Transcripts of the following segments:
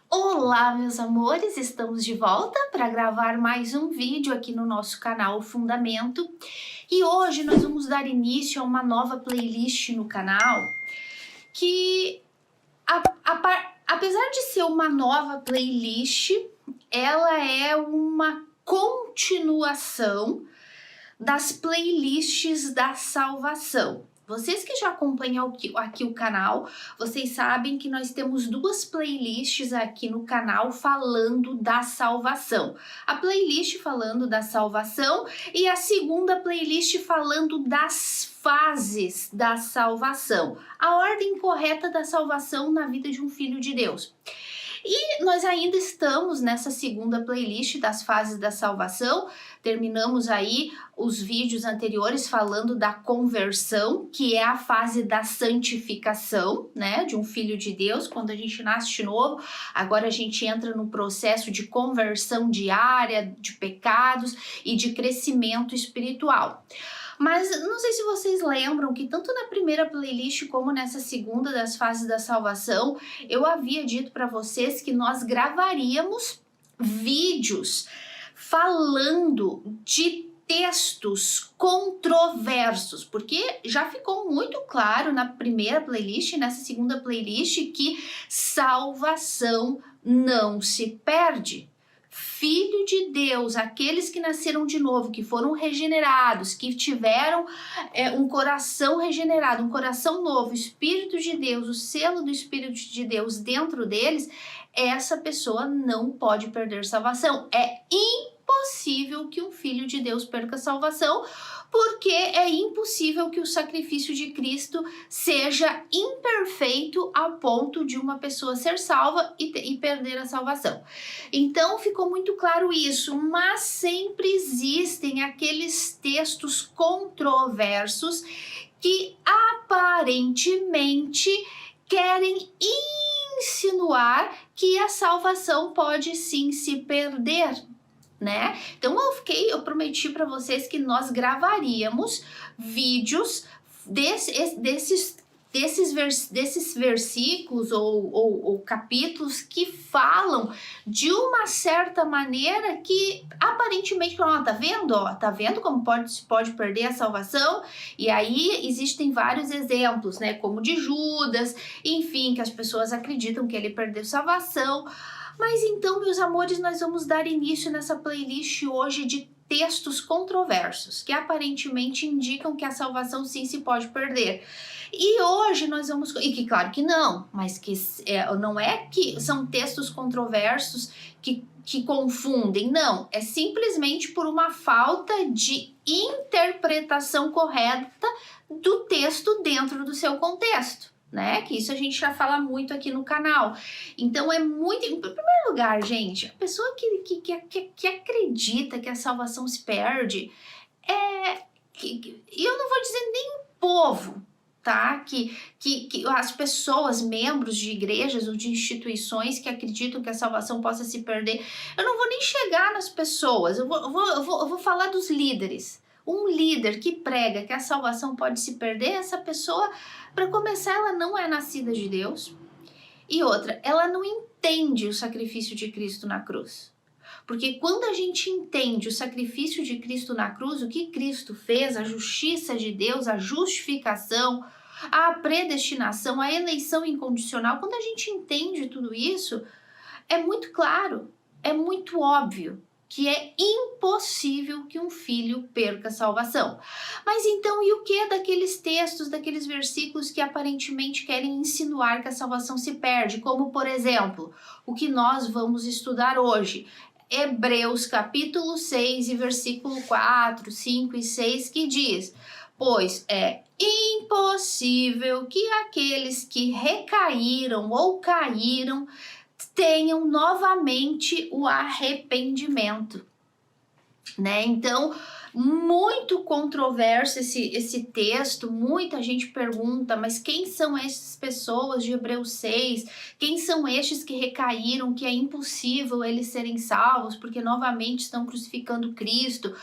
Olá, meus amores! Estamos de volta para gravar mais um vídeo aqui no nosso canal Fundamento. E hoje nós vamos dar início a uma nova playlist no canal que, apesar de ser uma nova playlist, ela é uma continuação das playlists da salvação. Vocês que já acompanham aqui o canal, vocês sabem que nós temos duas playlists aqui no canal falando da salvação. A playlist falando da salvação e a segunda playlist falando das fases da salvação. A ordem correta da salvação na vida de um filho de Deus. E nós ainda estamos nessa segunda playlist das fases da salvação. Terminamos aí os vídeos anteriores falando da conversão, que é a fase da santificação, né, de um filho de Deus, quando a gente nasce de novo. Agora a gente entra no processo de conversão diária, de pecados e de crescimento espiritual. Mas não sei se vocês lembram que tanto na primeira playlist como nessa segunda das fases da salvação, eu havia dito para vocês que nós gravaríamos vídeos falando de textos controversos, porque já ficou muito claro na primeira playlist e nessa segunda playlist que salvação não se perde. Filho de Deus, aqueles que nasceram de novo, que foram regenerados, que tiveram um coração regenerado, um coração novo, Espírito de Deus, o selo do Espírito de Deus dentro deles, essa pessoa não pode perder salvação. É impossível que um filho de Deus perca salvação, porque é impossível que o sacrifício de Cristo seja imperfeito a ponto de uma pessoa ser salva e perder a salvação. Então ficou muito claro isso, mas sempre existem aqueles textos controversos que aparentemente querem insinuar que a salvação pode sim se perder, né? Então eu prometi para vocês que nós gravaríamos vídeos desses versículos ou capítulos que falam de uma certa maneira que aparentemente, tá vendo? Tá vendo como pode perder a salvação? E aí existem vários exemplos, né? Como de Judas, enfim, que as pessoas acreditam que ele perdeu salvação. Mas então, meus amores, nós vamos dar início nessa playlist hoje de textos controversos, que aparentemente indicam que a salvação sim se pode perder. E hoje nós vamos... E que claro que não, mas que não é que são textos controversos que confundem, não. É simplesmente por uma falta de interpretação correta do texto dentro do seu contexto, né? Que isso a gente já fala muito aqui no canal. Então é muito... Em primeiro lugar, gente, a pessoa que acredita que a salvação se perde, eu não vou dizer nem o povo, tá? Que as pessoas, membros de igrejas ou de instituições que acreditam que a salvação possa se perder, eu não vou nem chegar nas pessoas, eu vou falar dos líderes. Um líder que prega que a salvação pode se perder, essa pessoa, para começar, ela não é nascida de Deus. E outra, ela não entende o sacrifício de Cristo na cruz. Porque quando a gente entende o sacrifício de Cristo na cruz, o que Cristo fez, a justiça de Deus, a justificação, a predestinação, a eleição incondicional, quando a gente entende tudo isso, é muito claro, é muito óbvio que é impossível que um filho perca a salvação. Mas então, e o que daqueles textos, daqueles versículos que aparentemente querem insinuar que a salvação se perde? Como, por exemplo, o que nós vamos estudar hoje. Hebreus capítulo 6 e versículo 4, 5 e 6, que diz: pois é impossível que aqueles que recaíram ou caíram tenham novamente o arrependimento, né? Então, muito controverso esse texto, muita gente pergunta, mas quem são essas pessoas de Hebreus 6? Quem são estes que recaíram, que é impossível eles serem salvos, porque novamente estão crucificando Cristo?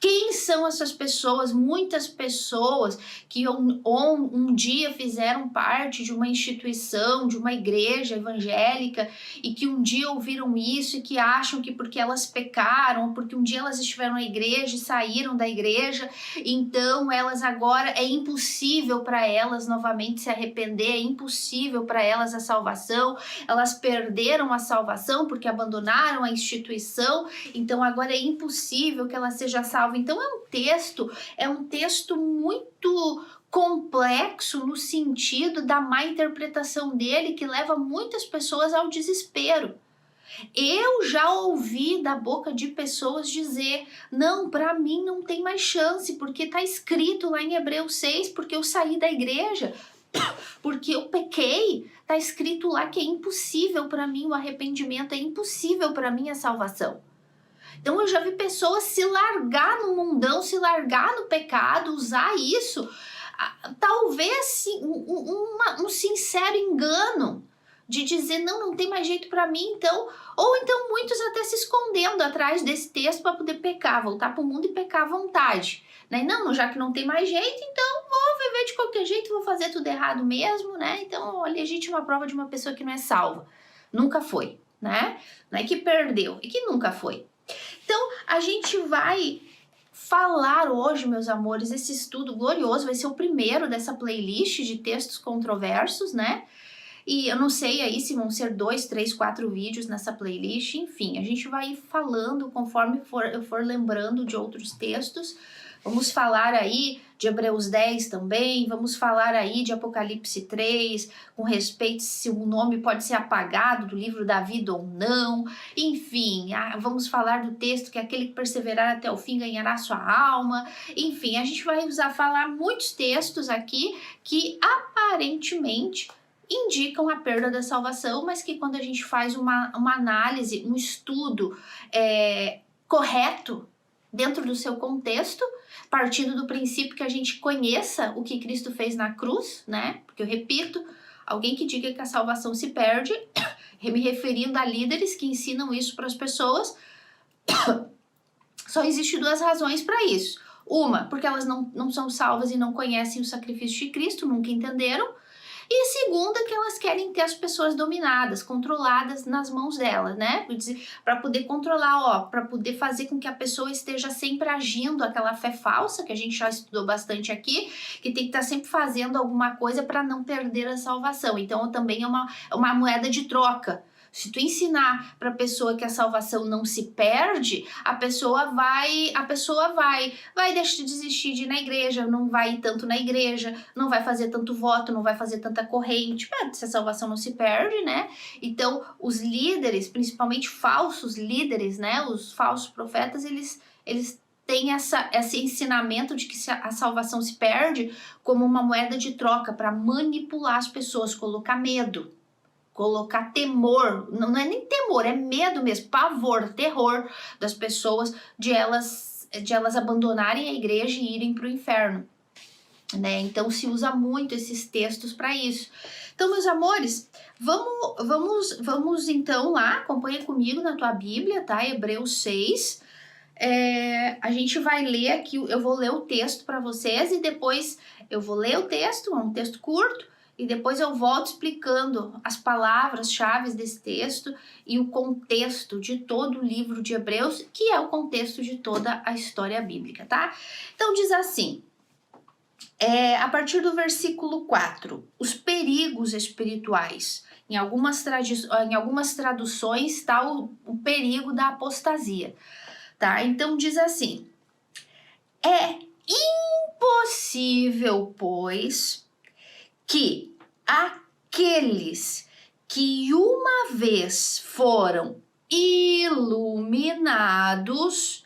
Quem são essas pessoas? Muitas pessoas que um dia fizeram parte de uma instituição, de uma igreja evangélica e que um dia ouviram isso e que acham que porque elas pecaram, porque um dia elas estiveram na igreja e saíram da igreja, então elas agora é impossível para elas novamente se arrepender, é impossível para elas a salvação, elas perderam a salvação porque abandonaram a instituição, então agora é impossível que ela seja salva. Então é um texto muito complexo no sentido da má interpretação dele, que leva muitas pessoas ao desespero. Eu já ouvi da boca de pessoas dizer, não, para mim não tem mais chance, porque está escrito lá em Hebreus 6, porque eu saí da igreja, porque eu pequei, está escrito lá que é impossível para mim o arrependimento, é impossível para mim a salvação. Então eu já vi pessoas se largar no mundão, se largar no pecado, usar isso, talvez um sincero engano de dizer, não tem mais jeito para mim, então, ou então muitos até se escondendo atrás desse texto para poder pecar, voltar para o mundo e pecar à vontade, né? Não, já que não tem mais jeito, então vou viver de qualquer jeito, vou fazer tudo errado mesmo, né? Então, a legítima prova de uma pessoa que não é salva, nunca foi, né? Não é que perdeu, é que nunca foi. Então, a gente vai falar hoje, meus amores, esse estudo glorioso, vai ser o primeiro dessa playlist de textos controversos, né? E eu não sei aí se vão ser 2, 3, 4 vídeos nessa playlist, enfim, a gente vai falando conforme eu for lembrando de outros textos. Vamos falar aí de Hebreus 10 também, vamos falar aí de Apocalipse 3, com respeito se o nome pode ser apagado do livro da vida ou não, enfim, vamos falar do texto que aquele que perseverar até o fim ganhará sua alma, enfim, a gente vai falar muitos textos aqui que aparentemente indicam a perda da salvação, mas que quando a gente faz uma análise, um estudo correto dentro do seu contexto, partindo do princípio que a gente conheça o que Cristo fez na cruz, né? Porque eu repito, alguém que diga que a salvação se perde, me referindo a líderes que ensinam isso para as pessoas, só existe 2 razões para isso. Uma, porque elas não são salvas e não conhecem o sacrifício de Cristo, nunca entenderam. E segunda, que elas querem ter as pessoas dominadas, controladas nas mãos delas, né? Para poder controlar, para poder fazer com que a pessoa esteja sempre agindo aquela fé falsa, que a gente já estudou bastante aqui, que tem que estar sempre fazendo alguma coisa para não perder a salvação. Então também é uma moeda de troca. Se tu ensinar para a pessoa que a salvação não se perde, a pessoa vai deixar de desistir de ir na igreja, não vai ir tanto na igreja, não vai fazer tanto voto, não vai fazer tanta corrente, se a salvação não se perde, né? Então, os líderes, principalmente falsos líderes, né? Os falsos profetas, eles têm esse ensinamento de que a salvação se perde como uma moeda de troca para manipular as pessoas, colocar medo. Colocar temor, não é nem temor, é medo mesmo, pavor, terror das pessoas de elas abandonarem a igreja e irem para o inferno, né? Então se usa muito esses textos para isso. Então, meus amores, vamos então lá, acompanha comigo na tua Bíblia, tá? Hebreus 6. A gente vai ler aqui, eu vou ler o texto para vocês e depois eu vou ler o texto, é um texto curto, e depois eu volto explicando as palavras-chave desse texto e o contexto de todo o livro de Hebreus, que é o contexto de toda a história bíblica, tá? Então diz assim, a partir do versículo 4, os perigos espirituais. Em algumas traduções está o perigo da apostasia, tá? Então diz assim, é impossível, pois, que aqueles que uma vez foram iluminados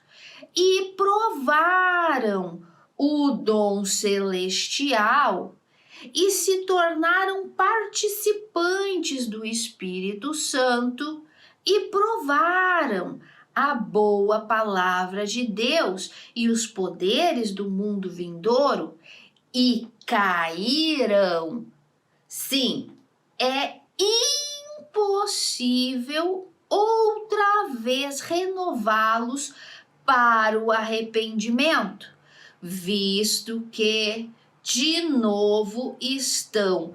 e provaram o dom celestial e se tornaram participantes do Espírito Santo e provaram a boa palavra de Deus e os poderes do mundo vindouro e caíram. Sim, é impossível outra vez renová-los para o arrependimento, visto que de novo estão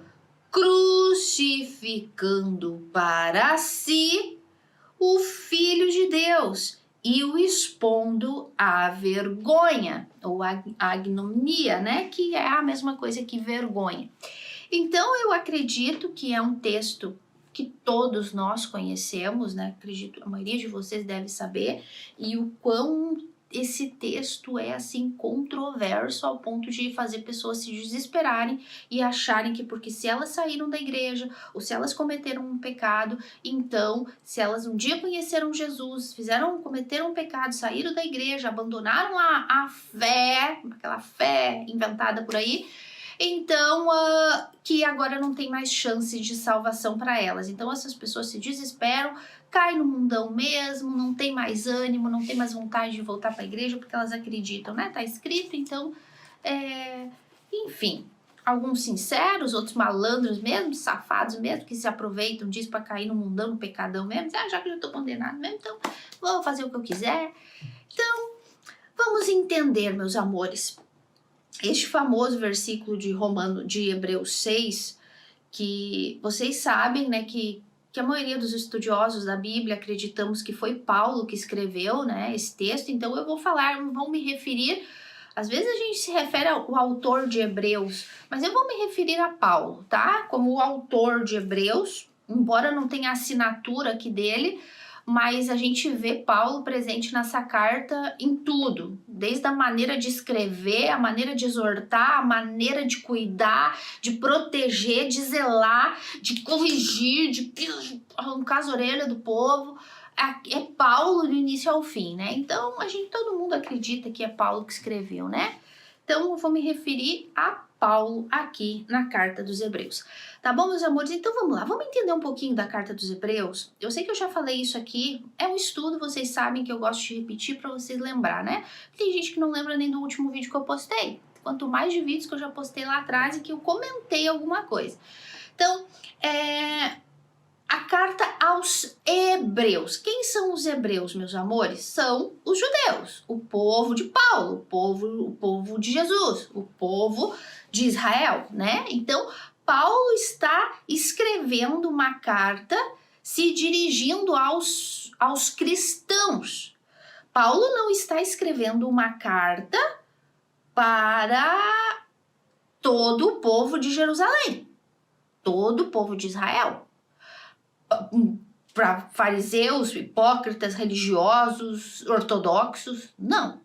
crucificando para si o Filho de Deus e o expondo à vergonha, ou à ignomínia, né? Que é a mesma coisa que vergonha. Então, eu acredito que é um texto que todos nós conhecemos, né? Acredito, a maioria de vocês deve saber, e o quão esse texto é assim controverso ao ponto de fazer pessoas se desesperarem e acharem que porque se elas saíram da igreja ou se elas cometeram um pecado, então se elas um dia conheceram Jesus, cometeram um pecado, saíram da igreja, abandonaram a fé, aquela fé inventada por aí, então que agora não tem mais chance de salvação para elas. Então essas pessoas se desesperam, caem no mundão mesmo, não tem mais ânimo, não tem mais vontade de voltar para a igreja porque elas acreditam, né? Tá escrito, então, enfim, alguns sinceros, outros malandros mesmo, safados mesmo, que se aproveitam disso para cair no mundão, no pecadão mesmo, já que eu já tô condenado mesmo, então vou fazer o que eu quiser. Então, vamos entender, meus amores, este famoso versículo de Hebreus 6, que vocês sabem, né, que a maioria dos estudiosos da Bíblia acreditamos que foi Paulo que escreveu, né, esse texto. Então eu vou me referir, às vezes a gente se refere ao autor de Hebreus, mas eu vou me referir a Paulo, tá? Como o autor de Hebreus, embora não tenha a assinatura aqui dele, mas a gente vê Paulo presente nessa carta em tudo, desde a maneira de escrever, a maneira de exortar, a maneira de cuidar, de proteger, de zelar, de corrigir, de arrancar as orelhas do povo. É Paulo do início ao fim, né? Então, todo mundo acredita que é Paulo que escreveu, né? Então, eu vou me referir a Paulo aqui na Carta dos Hebreus. Tá bom, meus amores? Então vamos lá, vamos entender um pouquinho da Carta dos Hebreus. Eu sei que eu já falei isso aqui, é um estudo, vocês sabem que eu gosto de repetir para vocês lembrar, né? Tem gente que não lembra nem do último vídeo que eu postei. Quanto mais de vídeos que eu já postei lá atrás e que eu comentei alguma coisa. Então, a carta aos Hebreus. Quem são os hebreus, meus amores? São os judeus, o povo de Paulo, o povo de Jesus, o povo de Israel, né? Então, Paulo está escrevendo uma carta se dirigindo aos cristãos. Paulo não está escrevendo uma carta para todo o povo de Jerusalém, todo o povo de Israel. Para fariseus, hipócritas, religiosos, ortodoxos, não.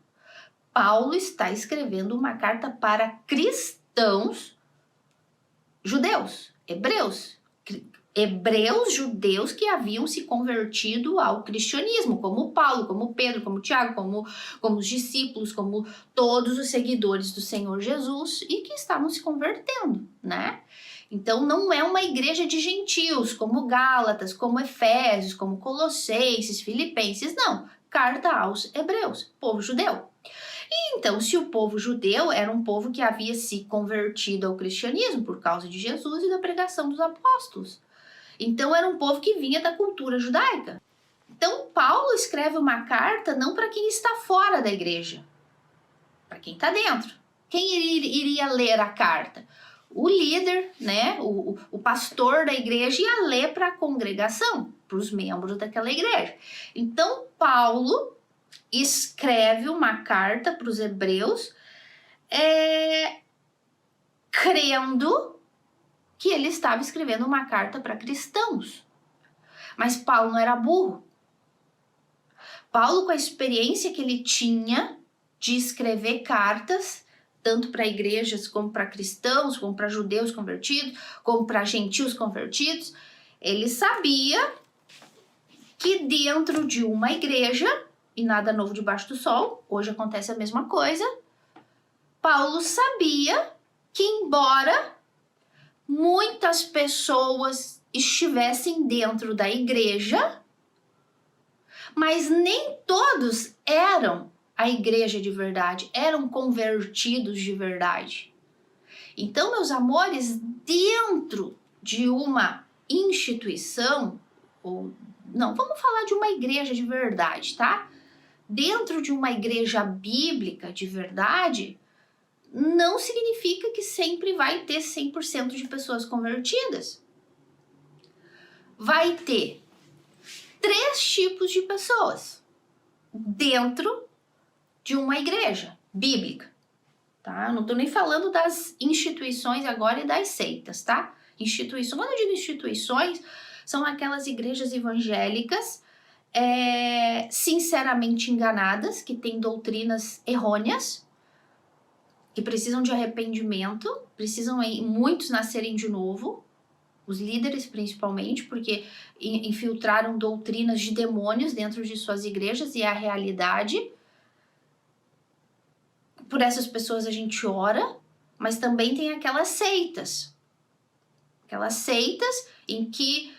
Paulo está escrevendo uma carta para cristãos judeus, hebreus judeus que haviam se convertido ao cristianismo, como Paulo, como Pedro, como Tiago, como os discípulos, como todos os seguidores do Senhor Jesus e que estavam se convertendo, né? Então não é uma igreja de gentios, como Gálatas, como Efésios, como Colossenses, Filipenses, não. Carta aos hebreus, povo judeu. E então, se o povo judeu era um povo que havia se convertido ao cristianismo por causa de Jesus e da pregação dos apóstolos. Então era um povo que vinha da cultura judaica. Então Paulo escreve uma carta não para quem está fora da igreja, para quem está dentro. Quem iria ler a carta? O líder, né, o pastor da igreja ia ler para a congregação, para os membros daquela igreja. Então, Paulo escreve uma carta para os hebreus, crendo que ele estava escrevendo uma carta para cristãos. Mas Paulo não era burro. Paulo, com a experiência que ele tinha de escrever cartas, tanto para igrejas como para cristãos, como para judeus convertidos, como para gentios convertidos, ele sabia que dentro de uma igreja, e nada novo debaixo do sol, hoje acontece a mesma coisa, Paulo sabia que embora muitas pessoas estivessem dentro da igreja, mas nem todos eram a igreja de verdade, eram convertidos de verdade. Então, meus amores, dentro de uma instituição, ou não, vamos falar de uma igreja de verdade, tá? dentro de uma igreja bíblica de verdade, não significa que sempre vai ter 100% de pessoas convertidas. Vai ter 3 tipos de pessoas dentro de uma igreja bíblica, tá? Eu não tô nem falando das instituições agora e das seitas, tá? Instituições, quando eu digo instituições, são aquelas igrejas evangélicas sinceramente enganadas, que têm doutrinas errôneas, que precisam de arrependimento, precisam muitos nascerem de novo, os líderes principalmente, porque infiltraram doutrinas de demônios dentro de suas igrejas, e é a realidade. Por essas pessoas a gente ora, mas também tem aquelas seitas em que,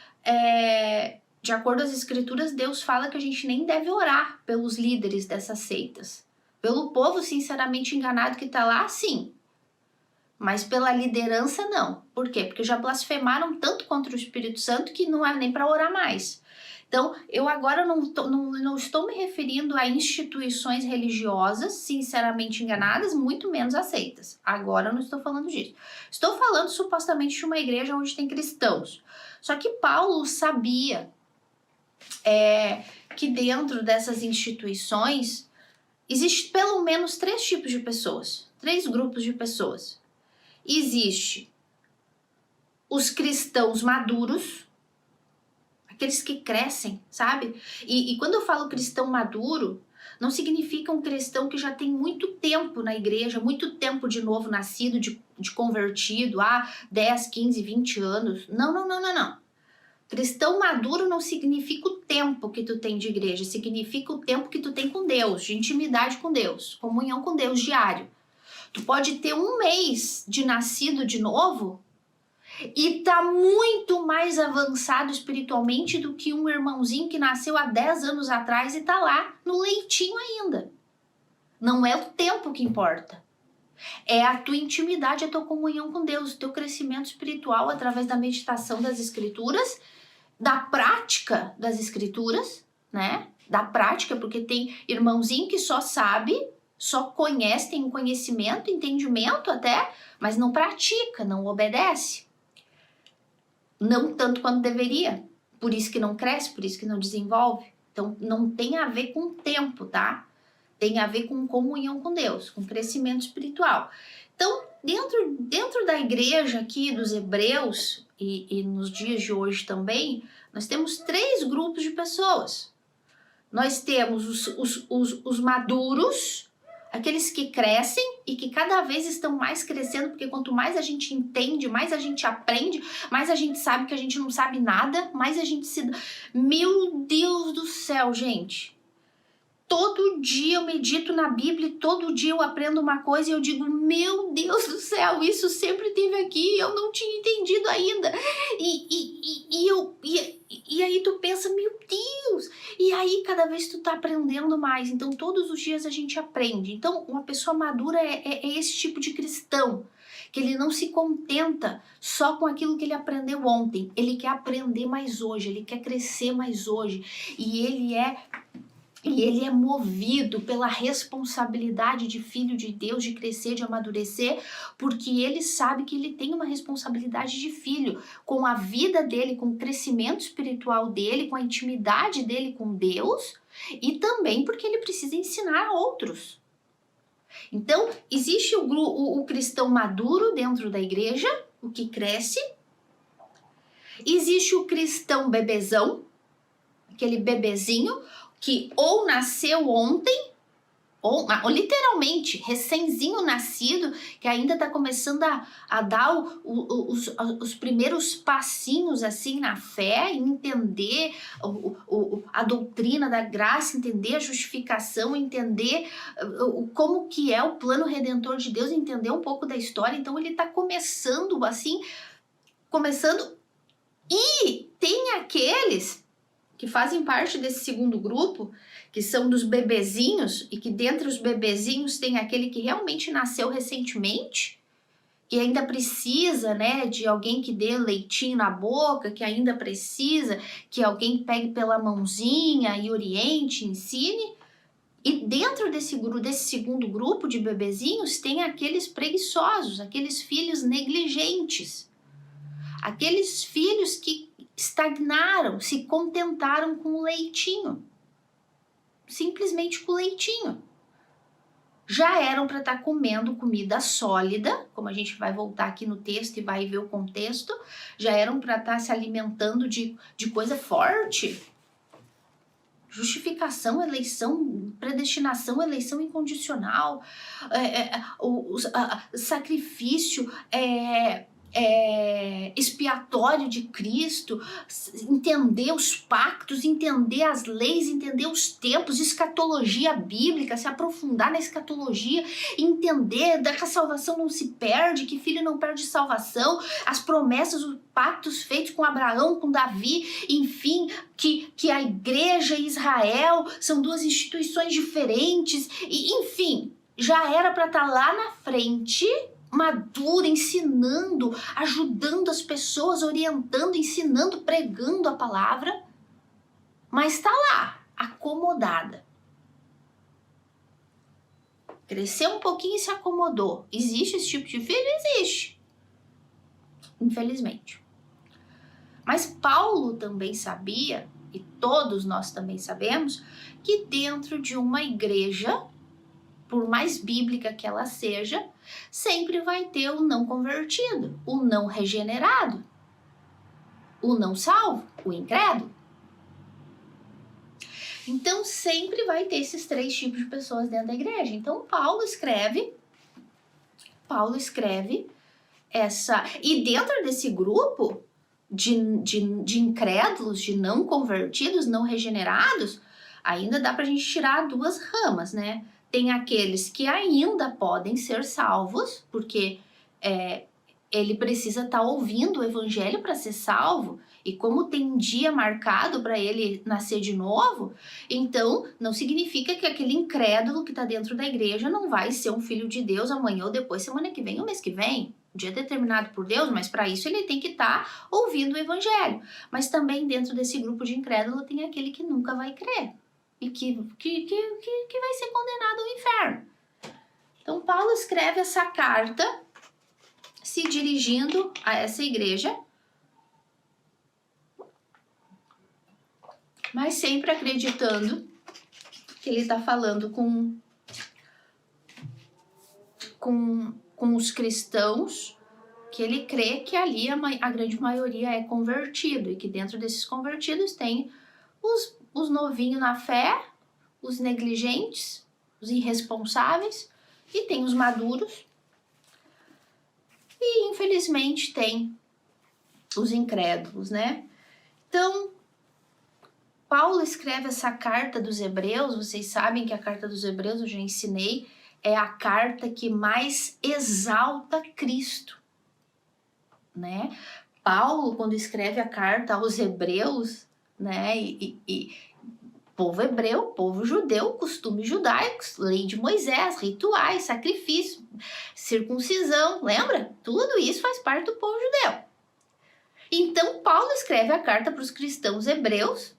de acordo às escrituras, Deus fala que a gente nem deve orar pelos líderes dessas seitas. Pelo povo sinceramente enganado que está lá, sim. Mas pela liderança, não. Por quê? Porque já blasfemaram tanto contra o Espírito Santo que não é nem para orar mais. Então, eu agora não estou me referindo a instituições religiosas sinceramente enganadas, muito menos a seitas. Agora eu não estou falando disso. Estou falando supostamente de uma igreja onde tem cristãos. Só que Paulo sabia que dentro dessas instituições existe pelo menos 3 tipos de pessoas, 3 grupos de pessoas. Existe os cristãos maduros, aqueles que crescem, sabe? E quando eu falo cristão maduro, não significa um cristão que já tem muito tempo na igreja, muito tempo de novo nascido, de convertido, 10, 15, 20 anos. Não. Cristão maduro não significa o tempo que tu tem de igreja, significa o tempo que tu tem com Deus, de intimidade com Deus, comunhão com Deus diário. Tu pode ter 1 mês de nascido de novo e tá muito mais avançado espiritualmente do que um irmãozinho que nasceu há 10 anos atrás e tá lá no leitinho ainda. Não é o tempo que importa. É a tua intimidade, a tua comunhão com Deus, o teu crescimento espiritual através da meditação das escrituras, da prática das escrituras, né? Da prática, porque tem irmãozinho que só sabe, só conhece, tem um conhecimento, entendimento até, mas não pratica, não obedece. Não tanto quanto deveria. Por isso que não cresce, por isso que não desenvolve. Então, não tem a ver com tempo, tá? Tem a ver com comunhão com Deus, com crescimento espiritual. Então, dentro da igreja aqui dos Hebreus, e nos dias de hoje também, nós temos 3 grupos de pessoas. Nós temos os maduros, aqueles que crescem e que cada vez estão mais crescendo, porque quanto mais a gente entende, mais a gente aprende, mais a gente sabe que a gente não sabe nada, mais a gente se... Meu Deus do céu, gente! Todo dia eu medito na Bíblia, todo dia eu aprendo uma coisa e eu digo, meu Deus do céu, isso sempre teve aqui, eu não tinha entendido ainda. E aí tu pensa, meu Deus, e aí cada vez tu tá aprendendo mais. Então todos os dias a gente aprende. Então uma pessoa madura é esse tipo de cristão, que ele não se contenta só com aquilo que ele aprendeu ontem, ele quer aprender mais hoje, ele quer crescer mais hoje, e ele é movido pela responsabilidade de filho de Deus, de crescer, de amadurecer, porque ele sabe que ele tem uma responsabilidade de filho, com a vida dele, com o crescimento espiritual dele, com a intimidade dele com Deus, e também porque ele precisa ensinar a outros. Então, existe o cristão maduro dentro da igreja, o que cresce. Existe o cristão bebezão, aquele bebezinho, que ou nasceu ontem, ou literalmente, recenzinho nascido, que ainda está começando a dar os primeiros passinhos assim na fé, entender a doutrina da graça, entender a justificação, entender como que é o plano redentor de Deus, entender um pouco da história. Então ele está começando assim, e tem aqueles que fazem parte desse segundo grupo, que são dos bebezinhos, e que dentre os bebezinhos tem aquele que realmente nasceu recentemente, que ainda precisa, né, de alguém que dê leitinho na boca, que ainda precisa que alguém pegue pela mãozinha e oriente, ensine. E dentro desse segundo grupo de bebezinhos tem aqueles preguiçosos, aqueles filhos negligentes, aqueles filhos que estagnaram, se contentaram com o leitinho, simplesmente com o leitinho. Já eram para estar comendo comida sólida, como a gente vai voltar aqui no texto e vai ver o contexto, já eram para estar se alimentando de coisa forte. Justificação, eleição, predestinação, eleição incondicional, sacrifício, expiatório de Cristo, entender os pactos, entender as leis, entender os tempos, escatologia bíblica, se aprofundar na escatologia, entender que a salvação não se perde, que filho não perde salvação, as promessas, os pactos feitos com Abraão, com Davi, enfim, que a igreja e Israel são duas instituições diferentes, e enfim, já era para estar lá na frente, madura, ensinando, ajudando as pessoas, orientando, ensinando, pregando a palavra, mas está lá, acomodada. Cresceu um pouquinho e se acomodou. Existe esse tipo de filho? Existe. Infelizmente. Mas Paulo também sabia, e todos nós também sabemos, que dentro de uma igreja, por mais bíblica que ela seja, sempre vai ter o não convertido, o não regenerado, o não salvo, o incrédulo. Então sempre vai ter esses três tipos de pessoas dentro da igreja. Então Paulo escreve essa... E dentro desse grupo de incrédulos, de não convertidos, não regenerados, ainda dá pra gente tirar duas ramas, né? Tem aqueles que ainda podem ser salvos, porque ele precisa estar ouvindo o evangelho para ser salvo, e como tem um dia marcado para ele nascer de novo, então não significa que aquele incrédulo que está dentro da igreja não vai ser um filho de Deus amanhã ou depois, semana que vem ou mês que vem, um dia determinado por Deus, mas para isso ele tem que estar ouvindo o evangelho. Mas também dentro desse grupo de incrédulo tem aquele que nunca vai crer e que vai ser condenado ao inferno. Então Paulo escreve essa carta se dirigindo a essa igreja, mas sempre acreditando que ele está falando com os cristãos, que ele crê que ali a grande maioria é convertido, e que dentro desses convertidos tem os novinhos na fé, os negligentes, os irresponsáveis, e tem os maduros, e infelizmente tem os incrédulos, né? Então, Paulo escreve essa carta dos Hebreus. Vocês sabem que a carta dos Hebreus, eu já ensinei, é a carta que mais exalta Cristo, né? Paulo, quando escreve a carta aos Hebreus, né, povo hebreu, povo judeu, costumes judaicos, lei de Moisés, rituais, sacrifício, circuncisão, lembra? Tudo isso faz parte do povo judeu. Então, Paulo escreve a carta para os cristãos hebreus,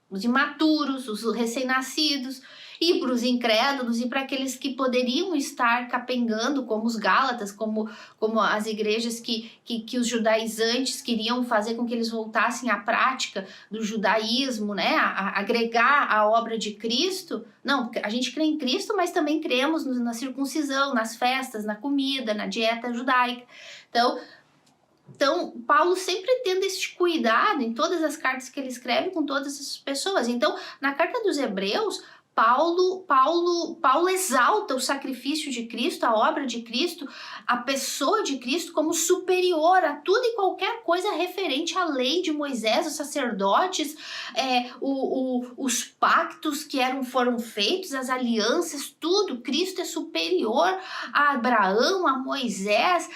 os imaturos, os recém-nascidos, e para os incrédulos, e para aqueles que poderiam estar capengando, como os Gálatas, como as igrejas que os judaizantes queriam fazer com que eles voltassem à prática do judaísmo, né? A agregar a obra de Cristo. Não, a gente crê em Cristo, mas também cremos na circuncisão, nas festas, na comida, na dieta judaica. Então, Paulo sempre tendo esse cuidado em todas as cartas que ele escreve com todas essas pessoas. Então, na carta dos Hebreus, Paulo exalta o sacrifício de Cristo, a obra de Cristo, a pessoa de Cristo como superior a tudo e qualquer coisa referente à lei de Moisés, os sacerdotes, os pactos que foram feitos, as alianças, tudo. Cristo é superior a Abraão, a Moisés,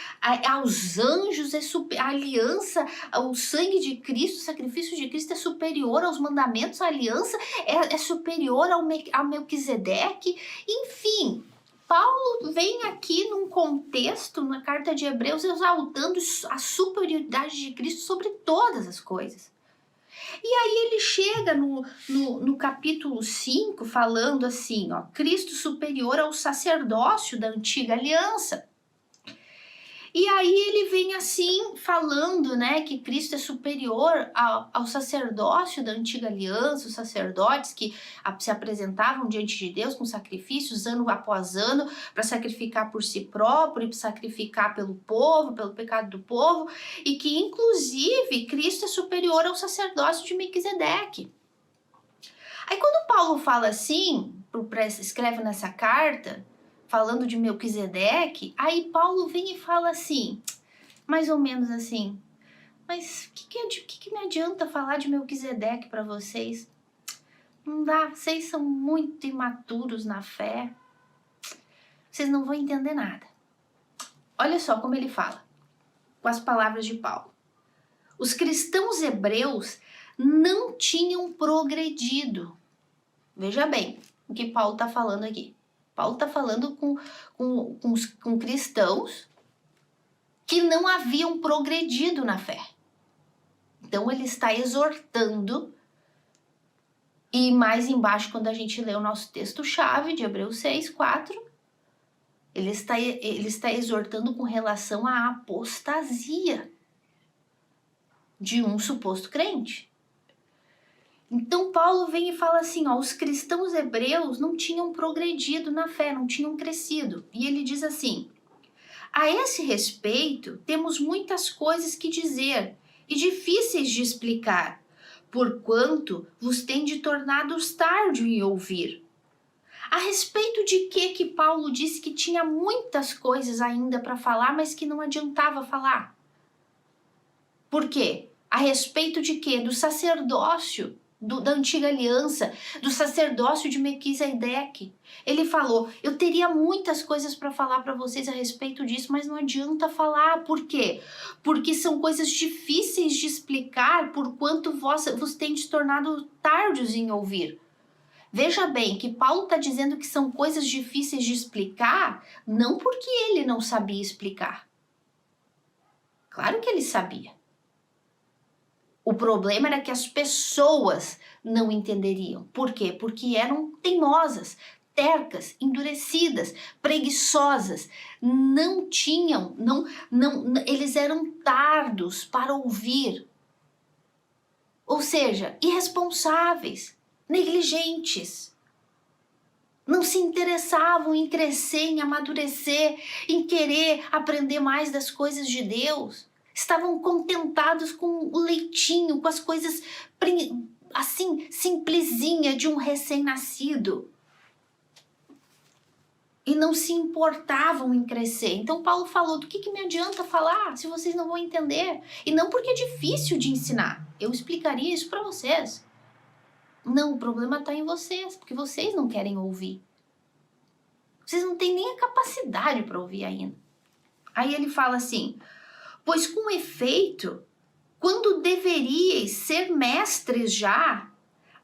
aos anjos, a aliança, o sangue de Cristo, o sacrifício de Cristo é superior aos mandamentos, a aliança é superior a Melquisedeque. Enfim, Paulo vem aqui num contexto, na carta de Hebreus, exaltando a superioridade de Cristo sobre todas as coisas. E aí ele chega no capítulo 5 falando assim, ó, Cristo superior ao sacerdócio da antiga aliança. E aí ele vem assim falando, né, que Cristo é superior ao sacerdócio da antiga aliança, os sacerdotes que se apresentavam diante de Deus com sacrifícios ano após ano para sacrificar por si próprio e sacrificar pelo povo, pelo pecado do povo, e que inclusive Cristo é superior ao sacerdócio de Melquisedeque. Aí quando Paulo fala assim, escreve nessa carta, falando de Melquisedeque, aí Paulo vem e fala assim, mais ou menos assim, mas o que me adianta falar de Melquisedeque para vocês? Não dá, vocês são muito imaturos na fé, vocês não vão entender nada. Olha só como ele fala, com as palavras de Paulo. Os cristãos hebreus não tinham progredido. Veja bem o que Paulo está falando aqui. Paulo está falando com cristãos que não haviam progredido na fé. Então ele está exortando, e mais embaixo, quando a gente lê o nosso texto-chave de Hebreus 6:4, ele está exortando com relação à apostasia de um suposto crente. Então Paulo vem e fala assim, ó, os cristãos hebreus não tinham progredido na fé, não tinham crescido. E ele diz assim, a esse respeito temos muitas coisas que dizer e difíceis de explicar, porquanto vos tende tornados tardio em ouvir. A respeito de que Paulo disse que tinha muitas coisas ainda para falar, mas que não adiantava falar? Por quê? A respeito de quê? Do sacerdócio da antiga aliança, do sacerdócio de Melquisedeque. Ele falou, eu teria muitas coisas para falar para vocês a respeito disso, mas não adianta falar. Por quê? Porque são coisas difíceis de explicar, porquanto vos tendes tornado tardios em ouvir. Veja bem que Paulo está dizendo que são coisas difíceis de explicar, não porque ele não sabia explicar. Claro que ele sabia. O problema era que as pessoas não entenderiam. Por quê? Porque eram teimosas, tercas, endurecidas, preguiçosas. Eles eram tardos para ouvir. Ou seja, irresponsáveis, negligentes. Não se interessavam em crescer, em amadurecer, em querer aprender mais das coisas de Deus. Estavam contentados com o leitinho, com as coisas assim, simplesinha de um recém-nascido. E não se importavam em crescer. Então Paulo falou, do que me adianta falar se vocês não vão entender? E não porque é difícil de ensinar. Eu explicaria isso para vocês. Não, o problema está em vocês, porque vocês não querem ouvir. Vocês não têm nem a capacidade para ouvir ainda. Aí ele fala assim, pois com efeito, quando deveríeis ser mestres já,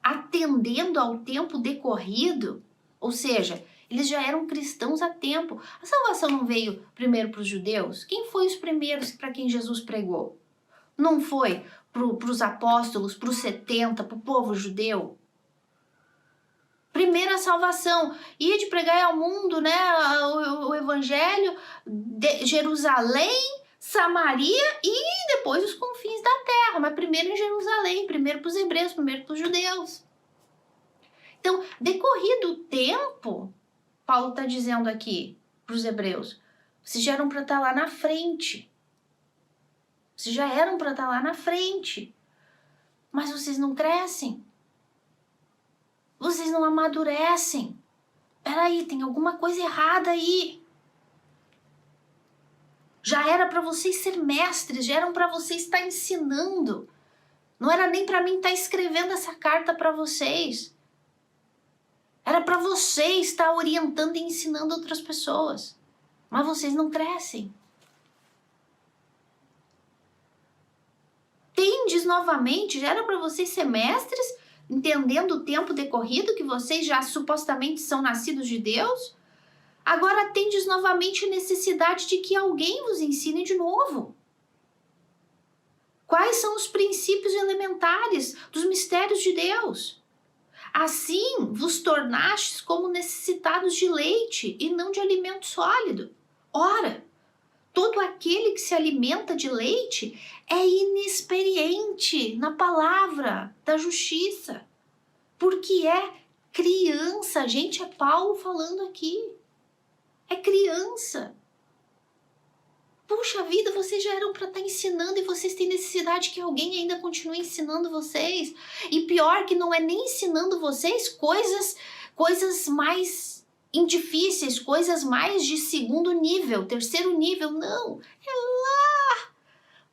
atendendo ao tempo decorrido, ou seja, eles já eram cristãos há tempo. A salvação não veio primeiro para os judeus? Quem foi os primeiros para quem Jesus pregou? Não foi para os apóstolos, para os 70, para o povo judeu? Primeira salvação, ir de pregar ao mundo, né, o evangelho, de Jerusalém, Samaria e depois os confins da terra, mas primeiro em Jerusalém, primeiro para os hebreus, primeiro para os judeus. Então, decorrido o tempo, Paulo está dizendo aqui para os hebreus, vocês já eram para estar lá na frente. Vocês já eram para estar lá na frente, mas vocês não crescem. Vocês não amadurecem. Peraí, tem alguma coisa errada aí. Já era para vocês ser mestres, já eram para vocês estar ensinando. Não era nem para mim estar escrevendo essa carta para vocês. Era para vocês estar orientando e ensinando outras pessoas. Mas vocês não crescem. Tendes novamente, já era para vocês ser mestres, entendendo o tempo decorrido, que vocês já supostamente são nascidos de Deus? Agora tendes novamente necessidade de que alguém vos ensine de novo. Quais são os princípios elementares dos mistérios de Deus? Assim vos tornastes como necessitados de leite e não de alimento sólido. Ora, todo aquele que se alimenta de leite é inexperiente na palavra da justiça, porque é criança. Gente, é Paulo falando aqui. É criança. Puxa vida, vocês já eram para estar ensinando e vocês têm necessidade que alguém ainda continue ensinando vocês. E pior que não é nem ensinando vocês coisas mais difíceis, coisas mais de segundo nível, terceiro nível. Não, é lá,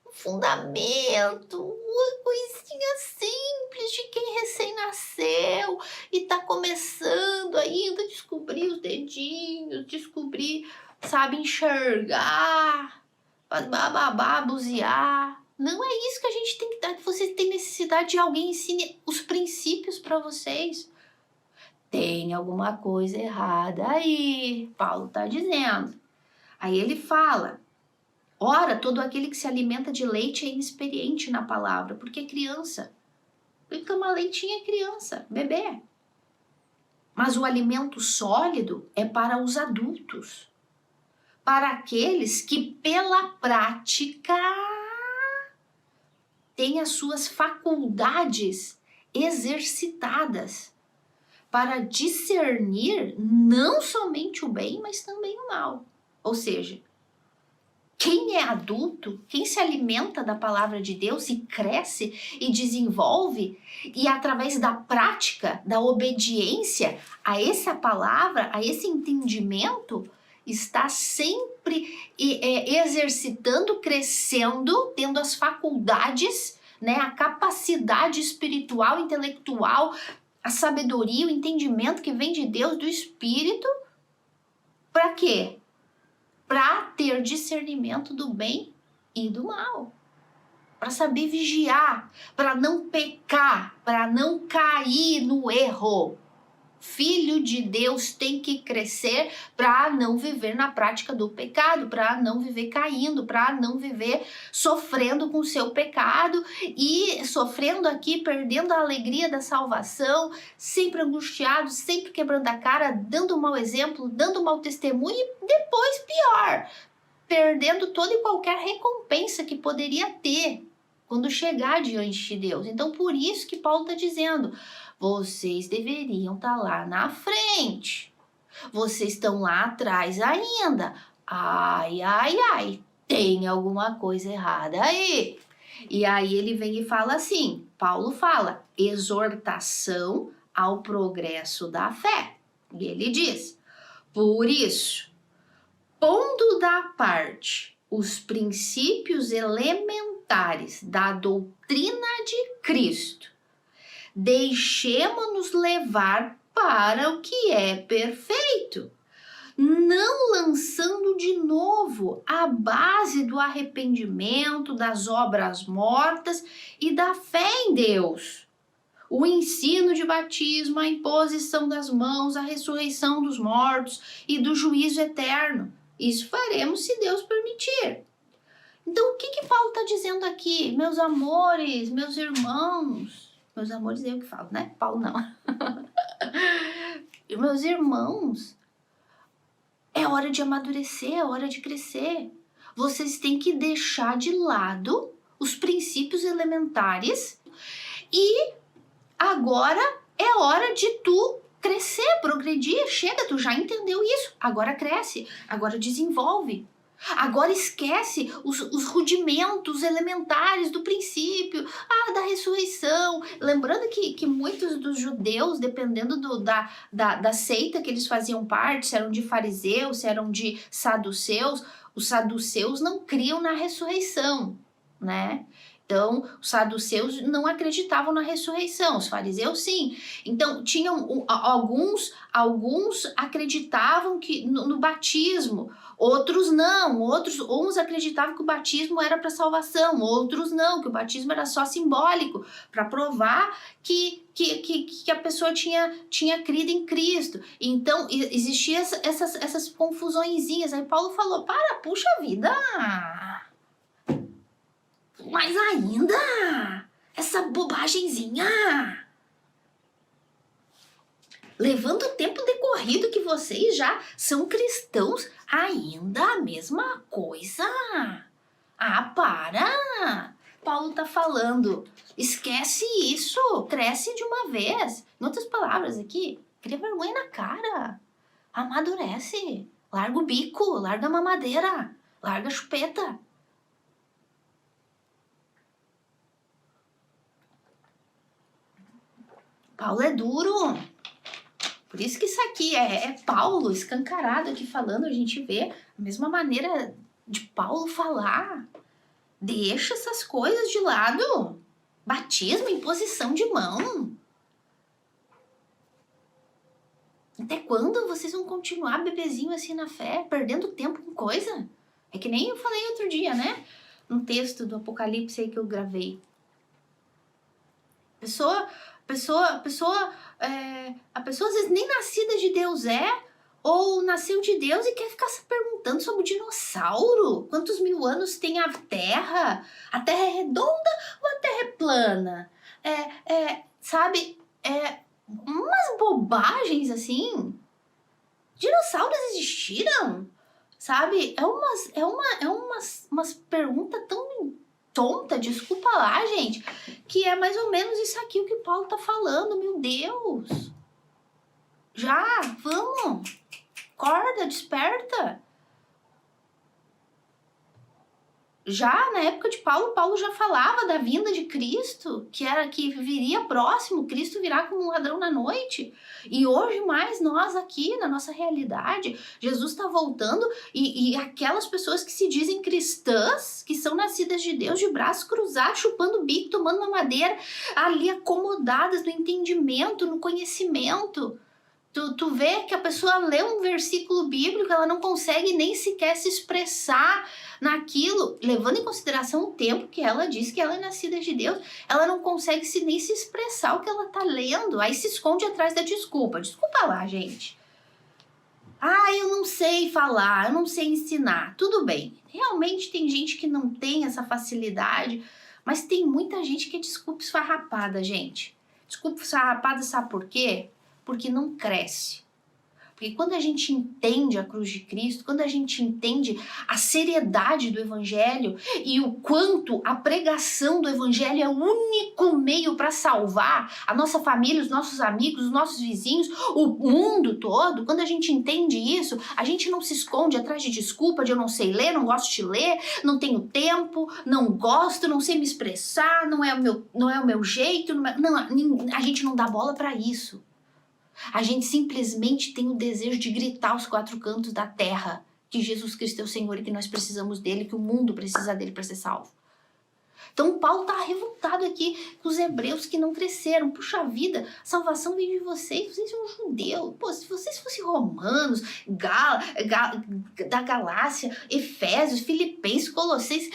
o fundamento, uma coisinha simples de quem recém-nasceu e tá começando ainda a descobrir os dedinhos, descobrir, sabe, enxergar, bababá, buziar. Não é isso que a gente tem que dar. Vocês têm necessidade de alguém ensine os princípios para vocês. Tem alguma coisa errada aí, Paulo está dizendo. Aí ele fala, ora, todo aquele que se alimenta de leite é inexperiente na palavra, porque é criança. Ele toma leitinho é criança, bebê. Mas o alimento sólido é para os adultos, para aqueles que pela prática têm as suas faculdades exercitadas para discernir não somente o bem, mas também o mal. Ou seja, quem é adulto, quem se alimenta da palavra de Deus e cresce e desenvolve, e através da prática, da obediência a essa palavra, a esse entendimento, está sempre exercitando, crescendo, tendo as faculdades, né, a capacidade espiritual, intelectual, a sabedoria, o entendimento que vem de Deus, do Espírito. Para quê? Para ter discernimento do bem e do mal. Para saber vigiar, para não pecar, para não cair no erro. Filho de Deus tem que crescer para não viver na prática do pecado, para não viver caindo, para não viver sofrendo com o seu pecado e sofrendo aqui, perdendo a alegria da salvação, sempre angustiado, sempre quebrando a cara, dando um mau exemplo, dando um mau testemunho e depois pior, perdendo toda e qualquer recompensa que poderia ter quando chegar diante de Deus. Então, por isso que Paulo está dizendo, vocês deveriam estar lá na frente. Vocês estão lá atrás ainda. Ai, ai, ai, tem alguma coisa errada aí. E aí ele vem e fala assim, Paulo fala, exortação ao progresso da fé. E ele diz, por isso, pondo da parte os princípios elementares da doutrina de Cristo, deixemo-nos levar para o que é perfeito, não lançando de novo a base do arrependimento, das obras mortas e da fé em Deus. O ensino de batismo, a imposição das mãos, a ressurreição dos mortos e do juízo eterno. Isso faremos se Deus permitir. Então, o que Paulo está dizendo aqui? Meus amores, meus irmãos... Meus amores, eu que falo, né? Paulo não. Meus irmãos, é hora de amadurecer, é hora de crescer. Vocês têm que deixar de lado os princípios elementares e agora é hora de tu crescer, progredir. Chega, tu já entendeu isso. Agora cresce, agora desenvolve. Agora esquece os rudimentos elementares do princípio, da ressurreição. Lembrando que muitos dos judeus, dependendo da seita que eles faziam parte, se eram de fariseus, se eram de saduceus, os saduceus não criam na ressurreição, né? Então, os saduceus não acreditavam na ressurreição, os fariseus sim. Então, tinham alguns acreditavam que no batismo, outros não, uns acreditavam que o batismo era para salvação, outros não, que o batismo era só simbólico, para provar que a pessoa tinha crido em Cristo. Então, existiam essas confusõezinhas. Aí Paulo falou, puxa vida... Mas ainda, essa bobagemzinha. Levando o tempo decorrido que vocês já são cristãos, ainda a mesma coisa. Ah, para! Paulo tá falando, esquece isso, cresce de uma vez. Em outras palavras aqui, cria vergonha na cara, amadurece, larga o bico, larga a mamadeira, larga a chupeta. Paulo é duro. Por isso que isso aqui é Paulo escancarado aqui falando, a gente vê a mesma maneira de Paulo falar. Deixa essas coisas de lado. Batismo, imposição de mão. Até quando vocês vão continuar bebezinho assim na fé, perdendo tempo com coisa? É que nem eu falei outro dia, né? Um texto do Apocalipse aí que eu gravei. A pessoa às vezes nem nascida de Deus ou nasceu de Deus e quer ficar se perguntando sobre o dinossauro. Quantos mil anos tem a Terra? A Terra é redonda ou a Terra é plana? Sabe? Umas bobagens assim. Dinossauros existiram? Sabe? Umas perguntas tão tonta, desculpa lá, gente, que é mais ou menos isso aqui o que Paulo tá falando, meu Deus. Já, vamos. Acorda, desperta. Já na época de Paulo já falava da vinda de Cristo, que viria próximo, Cristo virá como um ladrão na noite. E hoje mais nós aqui, na nossa realidade, Jesus está voltando e aquelas pessoas que se dizem cristãs, que são nascidas de Deus, de braços cruzados, chupando bico, tomando uma madeira, ali acomodadas no entendimento, no conhecimento. Tu vê que a pessoa lê um versículo bíblico, ela não consegue nem sequer se expressar naquilo, levando em consideração o tempo que ela diz que ela é nascida de Deus, ela não consegue nem se expressar o que ela tá lendo, aí se esconde atrás da desculpa. Desculpa lá, gente. Ah, eu não sei falar, eu não sei ensinar. Tudo bem, realmente tem gente que não tem essa facilidade, mas tem muita gente que é desculpa esfarrapada, gente. Desculpa esfarrapada, sabe por quê? Porque não cresce. Porque quando a gente entende a cruz de Cristo, quando a gente entende a seriedade do Evangelho e o quanto a pregação do Evangelho é o único meio para salvar a nossa família, os nossos amigos, os nossos vizinhos, o mundo todo, quando a gente entende isso, a gente não se esconde atrás de desculpa de eu não sei ler, não gosto de ler, não tenho tempo, não gosto, não sei me expressar, não é o meu jeito, a gente não dá bola para isso. A gente simplesmente tem o desejo de gritar aos quatro cantos da terra que Jesus Cristo é o Senhor e que nós precisamos dele, que o mundo precisa dele para ser salvo. Então Paulo tá revoltado aqui com os hebreus que não cresceram. Puxa vida, a salvação vem de vocês são judeus. Pô, se vocês fossem romanos, da Galácia, Efésios, Filipenses, Colossenses,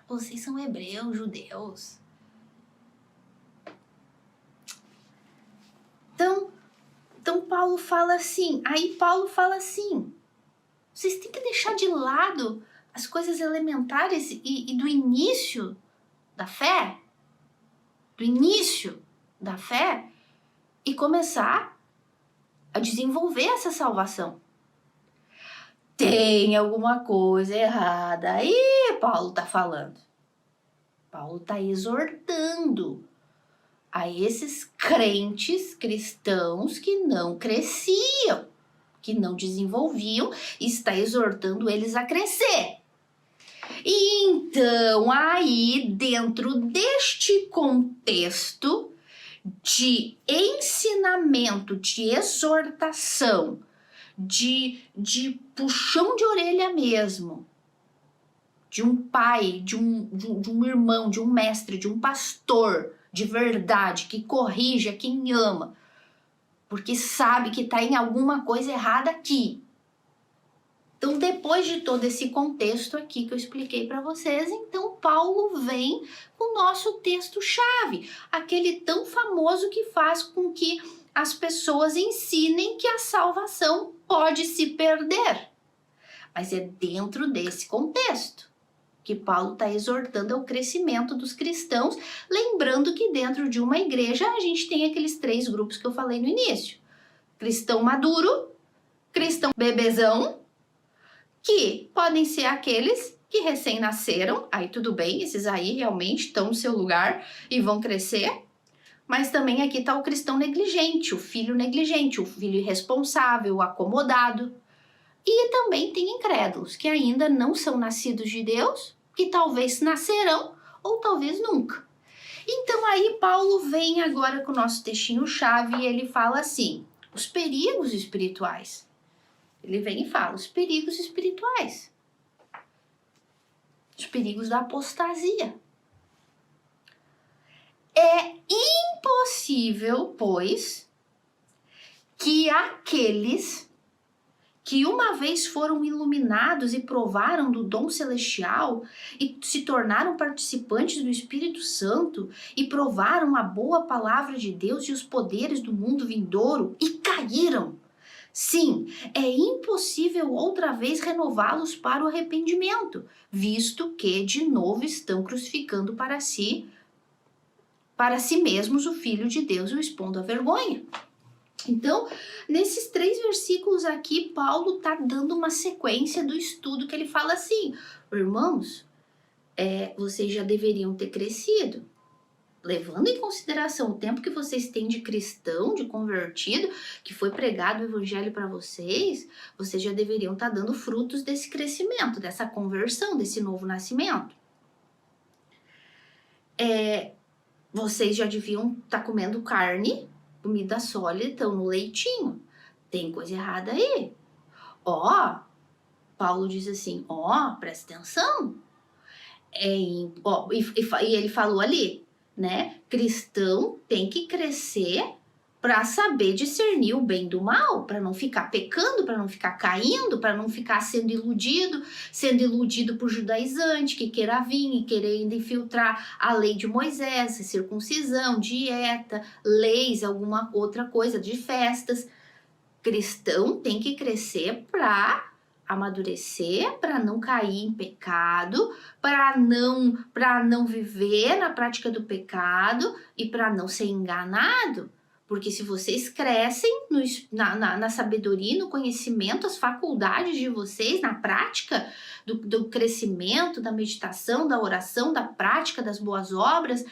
vocês são hebreus, judeus. Então Paulo fala assim, vocês têm que deixar de lado as coisas elementares e do início da fé, e começar a desenvolver essa salvação. Tem alguma coisa errada aí, Paulo tá falando. Paulo tá exortando a esses crentes cristãos que não cresciam, que não desenvolviam, e está exortando eles a crescer. E então, aí, dentro deste contexto de ensinamento, de exortação, de puxão de orelha mesmo, de um pai, de um irmão, de um mestre, de um pastor de verdade, que corrige a quem ama, porque sabe que está em alguma coisa errada aqui. Então, depois de todo esse contexto aqui que eu expliquei para vocês, então Paulo vem com o nosso texto-chave, aquele tão famoso que faz com que as pessoas ensinem que a salvação pode se perder. Mas é dentro desse contexto que Paulo está exortando ao crescimento dos cristãos, lembrando que dentro de uma igreja a gente tem aqueles 3 grupos que eu falei no início. Cristão maduro, cristão bebezão, que podem ser aqueles que recém-nasceram, aí tudo bem, esses aí realmente estão no seu lugar e vão crescer. Mas também aqui está o cristão negligente, o filho irresponsável, o acomodado. E também tem incrédulos que ainda não são nascidos de Deus, que talvez nascerão ou talvez nunca. Então aí Paulo vem agora com o nosso textinho-chave e ele fala assim, os perigos espirituais. Ele vem e fala, os perigos espirituais. Os perigos da apostasia. É impossível, pois, que aqueles que uma vez foram iluminados e provaram do dom celestial e se tornaram participantes do Espírito Santo e provaram a boa palavra de Deus e os poderes do mundo vindouro e caíram. Sim, é impossível outra vez renová-los para o arrependimento, visto que de novo estão crucificando para si mesmos o Filho de Deus e o expondo à vergonha. Então, nesses 3 versículos aqui, Paulo está dando uma sequência do estudo que ele fala assim, irmãos, vocês já deveriam ter crescido, levando em consideração o tempo que vocês têm de cristão, de convertido, que foi pregado o evangelho para vocês já deveriam estar dando frutos desse crescimento, dessa conversão, desse novo nascimento. Vocês já deviam estar comendo carne, comida sólida, estão no leitinho. Tem coisa errada aí. Paulo diz assim, presta atenção. E ele falou ali, né? Cristão tem que crescer para saber discernir o bem do mal, para não ficar pecando, para não ficar caindo, para não ficar sendo iludido por judaizante que queira vir e querendo infiltrar a lei de Moisés, circuncisão, dieta, leis, alguma outra coisa de festas. Cristão tem que crescer para amadurecer, para não cair em pecado, para não viver na prática do pecado e para não ser enganado. Porque se vocês crescem na sabedoria, no conhecimento, as faculdades de vocês, na prática do crescimento, da meditação, da oração, da prática das boas obras,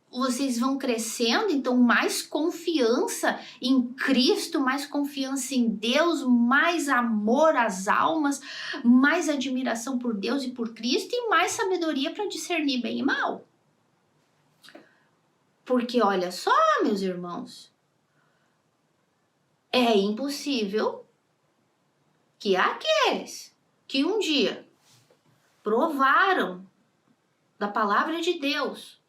vocês vão crescendo, então mais confiança em Cristo, mais confiança em Deus, mais amor às almas, mais admiração por Deus e por Cristo e mais sabedoria para discernir bem e mal. Porque olha só, meus irmãos, é impossível que aqueles que um dia provaram da palavra de Deus,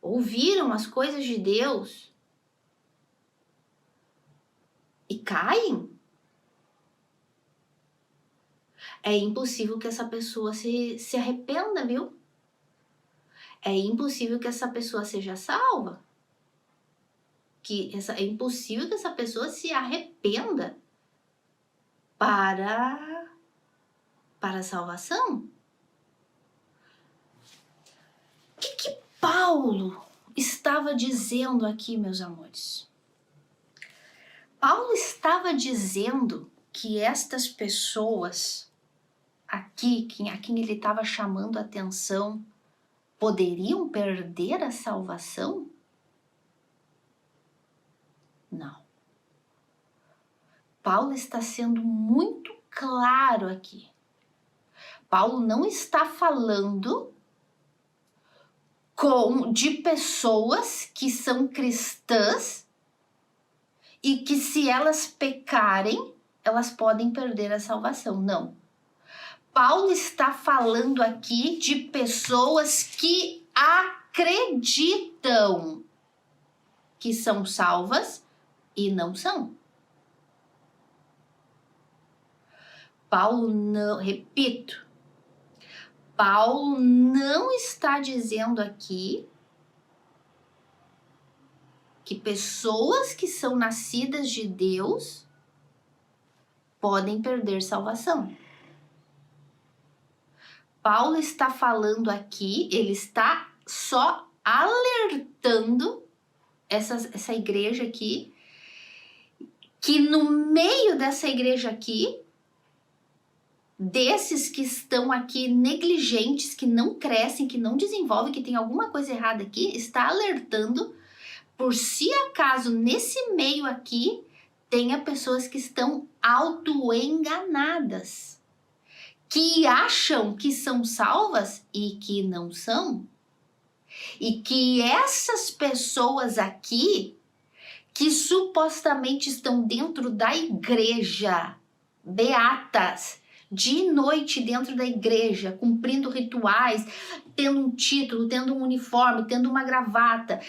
ouviram as coisas de Deus e caem, é impossível que essa pessoa se arrependa, viu? É impossível que essa pessoa seja salva. É impossível que essa pessoa se arrependa para a salvação. O que Paulo estava dizendo aqui, meus amores? Paulo estava dizendo que estas pessoas aqui, a quem ele estava chamando a atenção, poderiam perder a salvação? Não. Paulo está sendo muito claro aqui. Paulo não está falando de pessoas que são cristãs e que se elas pecarem, elas podem perder a salvação. Não. Paulo está falando aqui de pessoas que acreditam que são salvas e não são. Paulo não está dizendo aqui que pessoas que são nascidas de Deus podem perder salvação. Paulo está falando aqui, ele está só alertando essa igreja aqui, que no meio dessa igreja aqui, desses que estão aqui negligentes, que não crescem, que não desenvolvem, que tem alguma coisa errada aqui, está alertando por se acaso nesse meio aqui tenha pessoas que estão autoenganadas, que acham que são salvas e que não são, e que essas pessoas aqui, que supostamente estão dentro da igreja, beatas, de noite dentro da igreja, cumprindo rituais, tendo um título, tendo um uniforme, tendo uma gravata,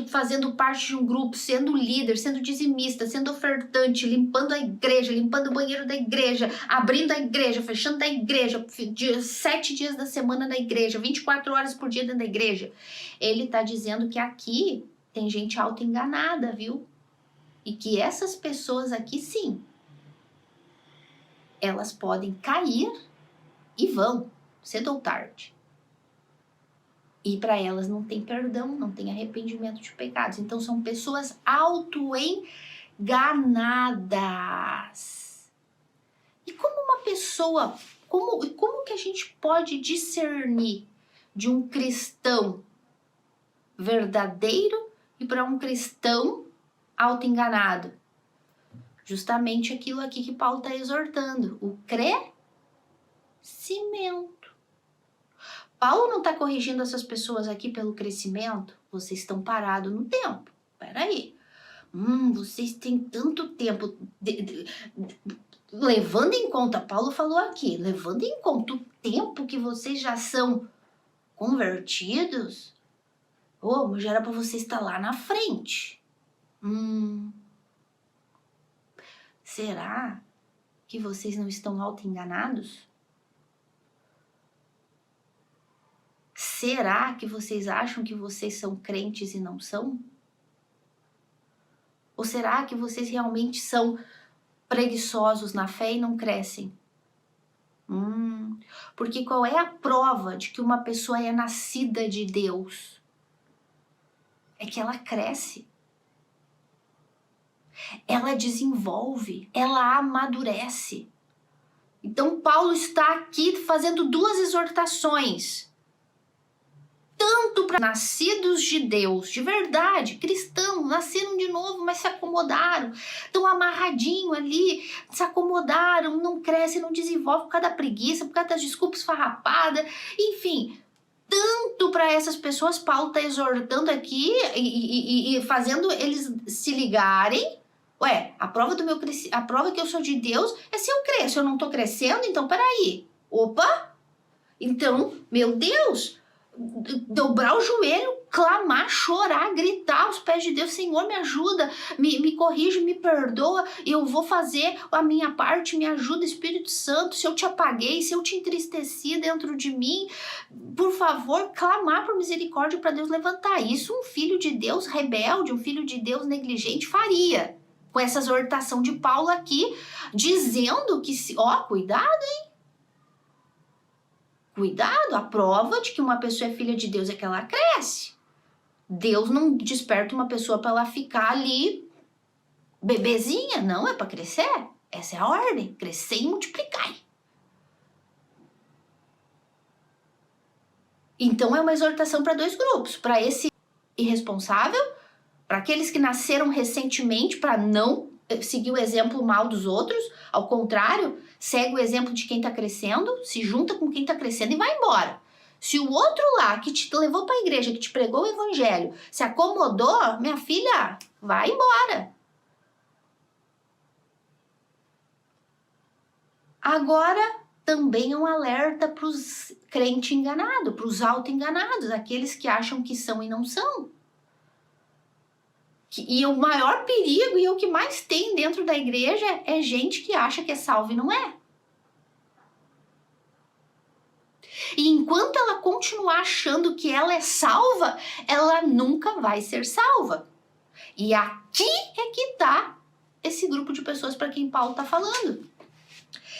fazendo parte de um grupo, sendo líder, sendo dizimista, sendo ofertante, limpando a igreja, limpando o banheiro da igreja, abrindo a igreja, fechando a igreja, 7 dias da semana na igreja, 24 horas por dia dentro da igreja. Ele está dizendo que aqui tem gente auto-enganada, viu? E que essas pessoas aqui, sim, elas podem cair e vão, cedo ou tarde. E para elas não tem perdão, não tem arrependimento de pecados. Então são pessoas auto-enganadas. E como uma pessoa, como que a gente pode discernir de um cristão verdadeiro e para um cristão auto-enganado? Justamente aquilo aqui que Paulo está exortando, o crescimento. Paulo não está corrigindo essas pessoas aqui pelo crescimento. Vocês estão parados no tempo. Peraí. Vocês têm tanto tempo. Levando em conta, Paulo falou aqui, levando em conta o tempo que vocês já são convertidos, mas já era para vocês estar lá na frente. Será que vocês não estão auto-enganados? Será que vocês acham que vocês são crentes e não são? Ou será que vocês realmente são preguiçosos na fé e não crescem? Porque qual é a prova de que uma pessoa é nascida de Deus? É que ela cresce. Ela desenvolve, ela amadurece. Então Paulo está aqui fazendo 2 exortações. Tanto para nascidos de Deus, de verdade, cristãos, nasceram de novo, mas se acomodaram, estão amarradinhos ali, se acomodaram, não crescem, não desenvolvem por causa da preguiça, por causa das desculpas farrapadas, enfim. Tanto para essas pessoas, Paulo está exortando aqui e fazendo eles se ligarem. A prova a prova que eu sou de Deus é se eu cresço. Eu não estou crescendo, então peraí. Opa! Então, meu Deus, dobrar o joelho, clamar, chorar, gritar aos pés de Deus: Senhor, me ajuda, me corrige, me perdoa, eu vou fazer a minha parte, me ajuda, Espírito Santo. Se eu te apaguei, se eu te entristeci dentro de mim, por favor, clamar por misericórdia para Deus levantar. Isso um filho de Deus rebelde, um filho de Deus negligente faria. Com essa exortação de Paulo aqui, dizendo que, cuidado, hein? Cuidado, a prova de que uma pessoa é filha de Deus é que ela cresce. Deus não desperta uma pessoa para ela ficar ali bebezinha, não, é para crescer. Essa é a ordem, crescer e multiplicar. Então é uma exortação para 2 grupos, para esse irresponsável, para aqueles que nasceram recentemente, para não seguir o exemplo mal dos outros, ao contrário, segue o exemplo de quem está crescendo, se junta com quem está crescendo e vai embora. Se o outro lá que te levou para a igreja, que te pregou o evangelho, se acomodou, minha filha, vai embora. Agora, também é um alerta para os crentes enganados, para os auto-enganados, aqueles que acham que são e não são. E o maior perigo e o que mais tem dentro da igreja é gente que acha que é salva e não é. E enquanto ela continuar achando que ela é salva, ela nunca vai ser salva. E aqui é que está esse grupo de pessoas para quem Paulo está falando.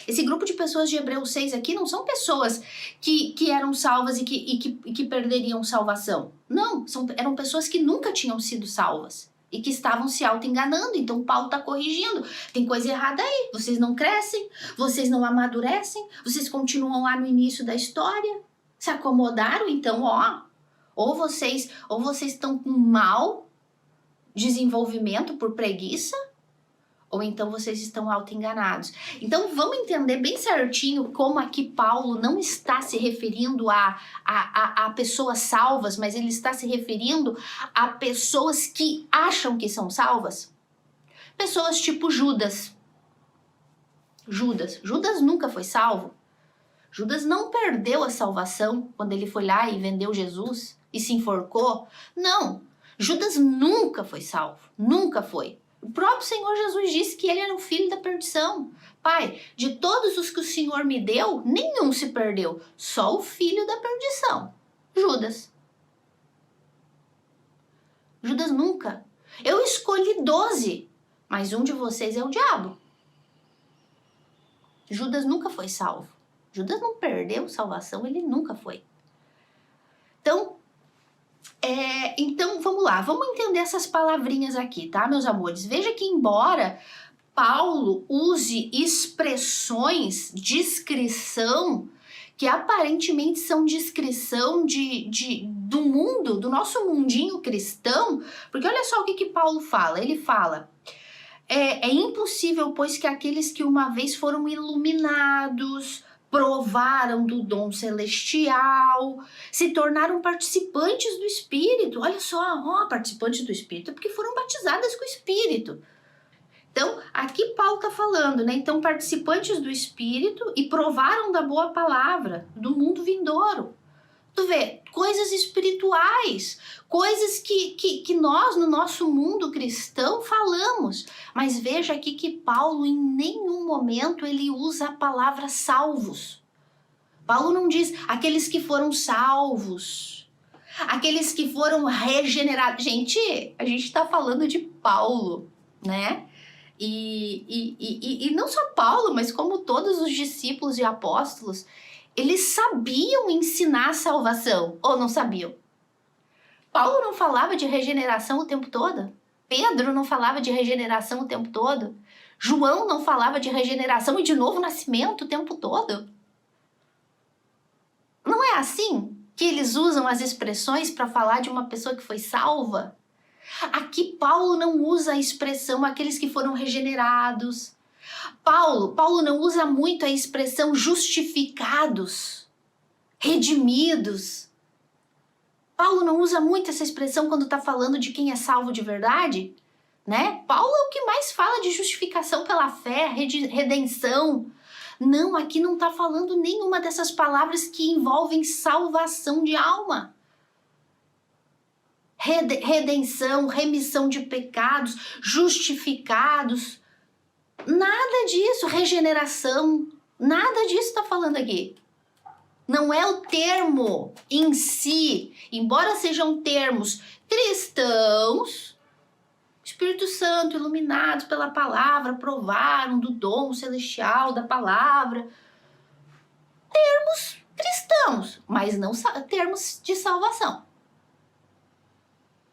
Esse grupo de pessoas de Hebreus 6 aqui não são pessoas que eram salvas e que perderiam salvação. Não, eram pessoas que nunca tinham sido salvas e que estavam se auto-enganando. Então Paulo está corrigindo. Tem coisa errada aí. Vocês não crescem, vocês não amadurecem, vocês continuam lá no início da história. Se acomodaram, então, ou vocês estão com mau desenvolvimento por preguiça, ou então vocês estão auto-enganados. Então vamos entender bem certinho como aqui Paulo não está se referindo a pessoas salvas, mas ele está se referindo a pessoas que acham que são salvas. Pessoas tipo Judas. Judas nunca foi salvo. Judas não perdeu a salvação quando ele foi lá e vendeu Jesus e se enforcou. Não, Judas nunca foi salvo, nunca foi. O próprio Senhor Jesus disse que ele era o filho da perdição. Pai, de todos os que o Senhor me deu, nenhum se perdeu, só o filho da perdição, Judas. Judas nunca. Eu escolhi 12, mas um de vocês é o diabo. Judas nunca foi salvo. Judas não perdeu salvação, ele nunca foi. Então, vamos lá, vamos entender essas palavrinhas aqui, tá, meus amores? Veja que embora Paulo use expressões, descrição, que aparentemente são descrição do mundo, do nosso mundinho cristão, porque olha só o que Paulo fala, ele fala... É impossível, pois, que aqueles que uma vez foram iluminados, provaram do dom celestial, se tornaram participantes do Espírito. Olha só, participantes do Espírito, porque foram batizadas com o Espírito. Então, aqui Paulo está falando, né? Então, participantes do Espírito e provaram da boa palavra, do mundo vindouro. Tu vê, coisas espirituais, coisas que nós, no nosso mundo cristão, falamos. Mas veja aqui que Paulo, em nenhum momento, ele usa a palavra salvos. Paulo não diz aqueles que foram salvos, aqueles que foram regenerados. Gente, a gente está falando de Paulo, né? E não só Paulo, mas como todos os discípulos e apóstolos, eles sabiam ensinar a salvação, ou não sabiam? Paulo não falava de regeneração o tempo todo? Pedro não falava de regeneração o tempo todo? João não falava de regeneração e de novo nascimento o tempo todo? Não é assim que eles usam as expressões para falar de uma pessoa que foi salva? Aqui Paulo não usa a expressão aqueles que foram regenerados. Paulo não usa muito a expressão justificados, redimidos. Paulo não usa muito essa expressão quando está falando de quem é salvo de verdade, né? Paulo é o que mais fala de justificação pela fé, redenção. Não, aqui não está falando nenhuma dessas palavras que envolvem salvação de alma. Redenção, remissão de pecados, justificados. Nada disso, regeneração, nada disso está falando aqui. Não é o termo em si, embora sejam termos cristãos, Espírito Santo, iluminados pela palavra, provaram do dom celestial da palavra. Termos cristãos, mas não termos de salvação.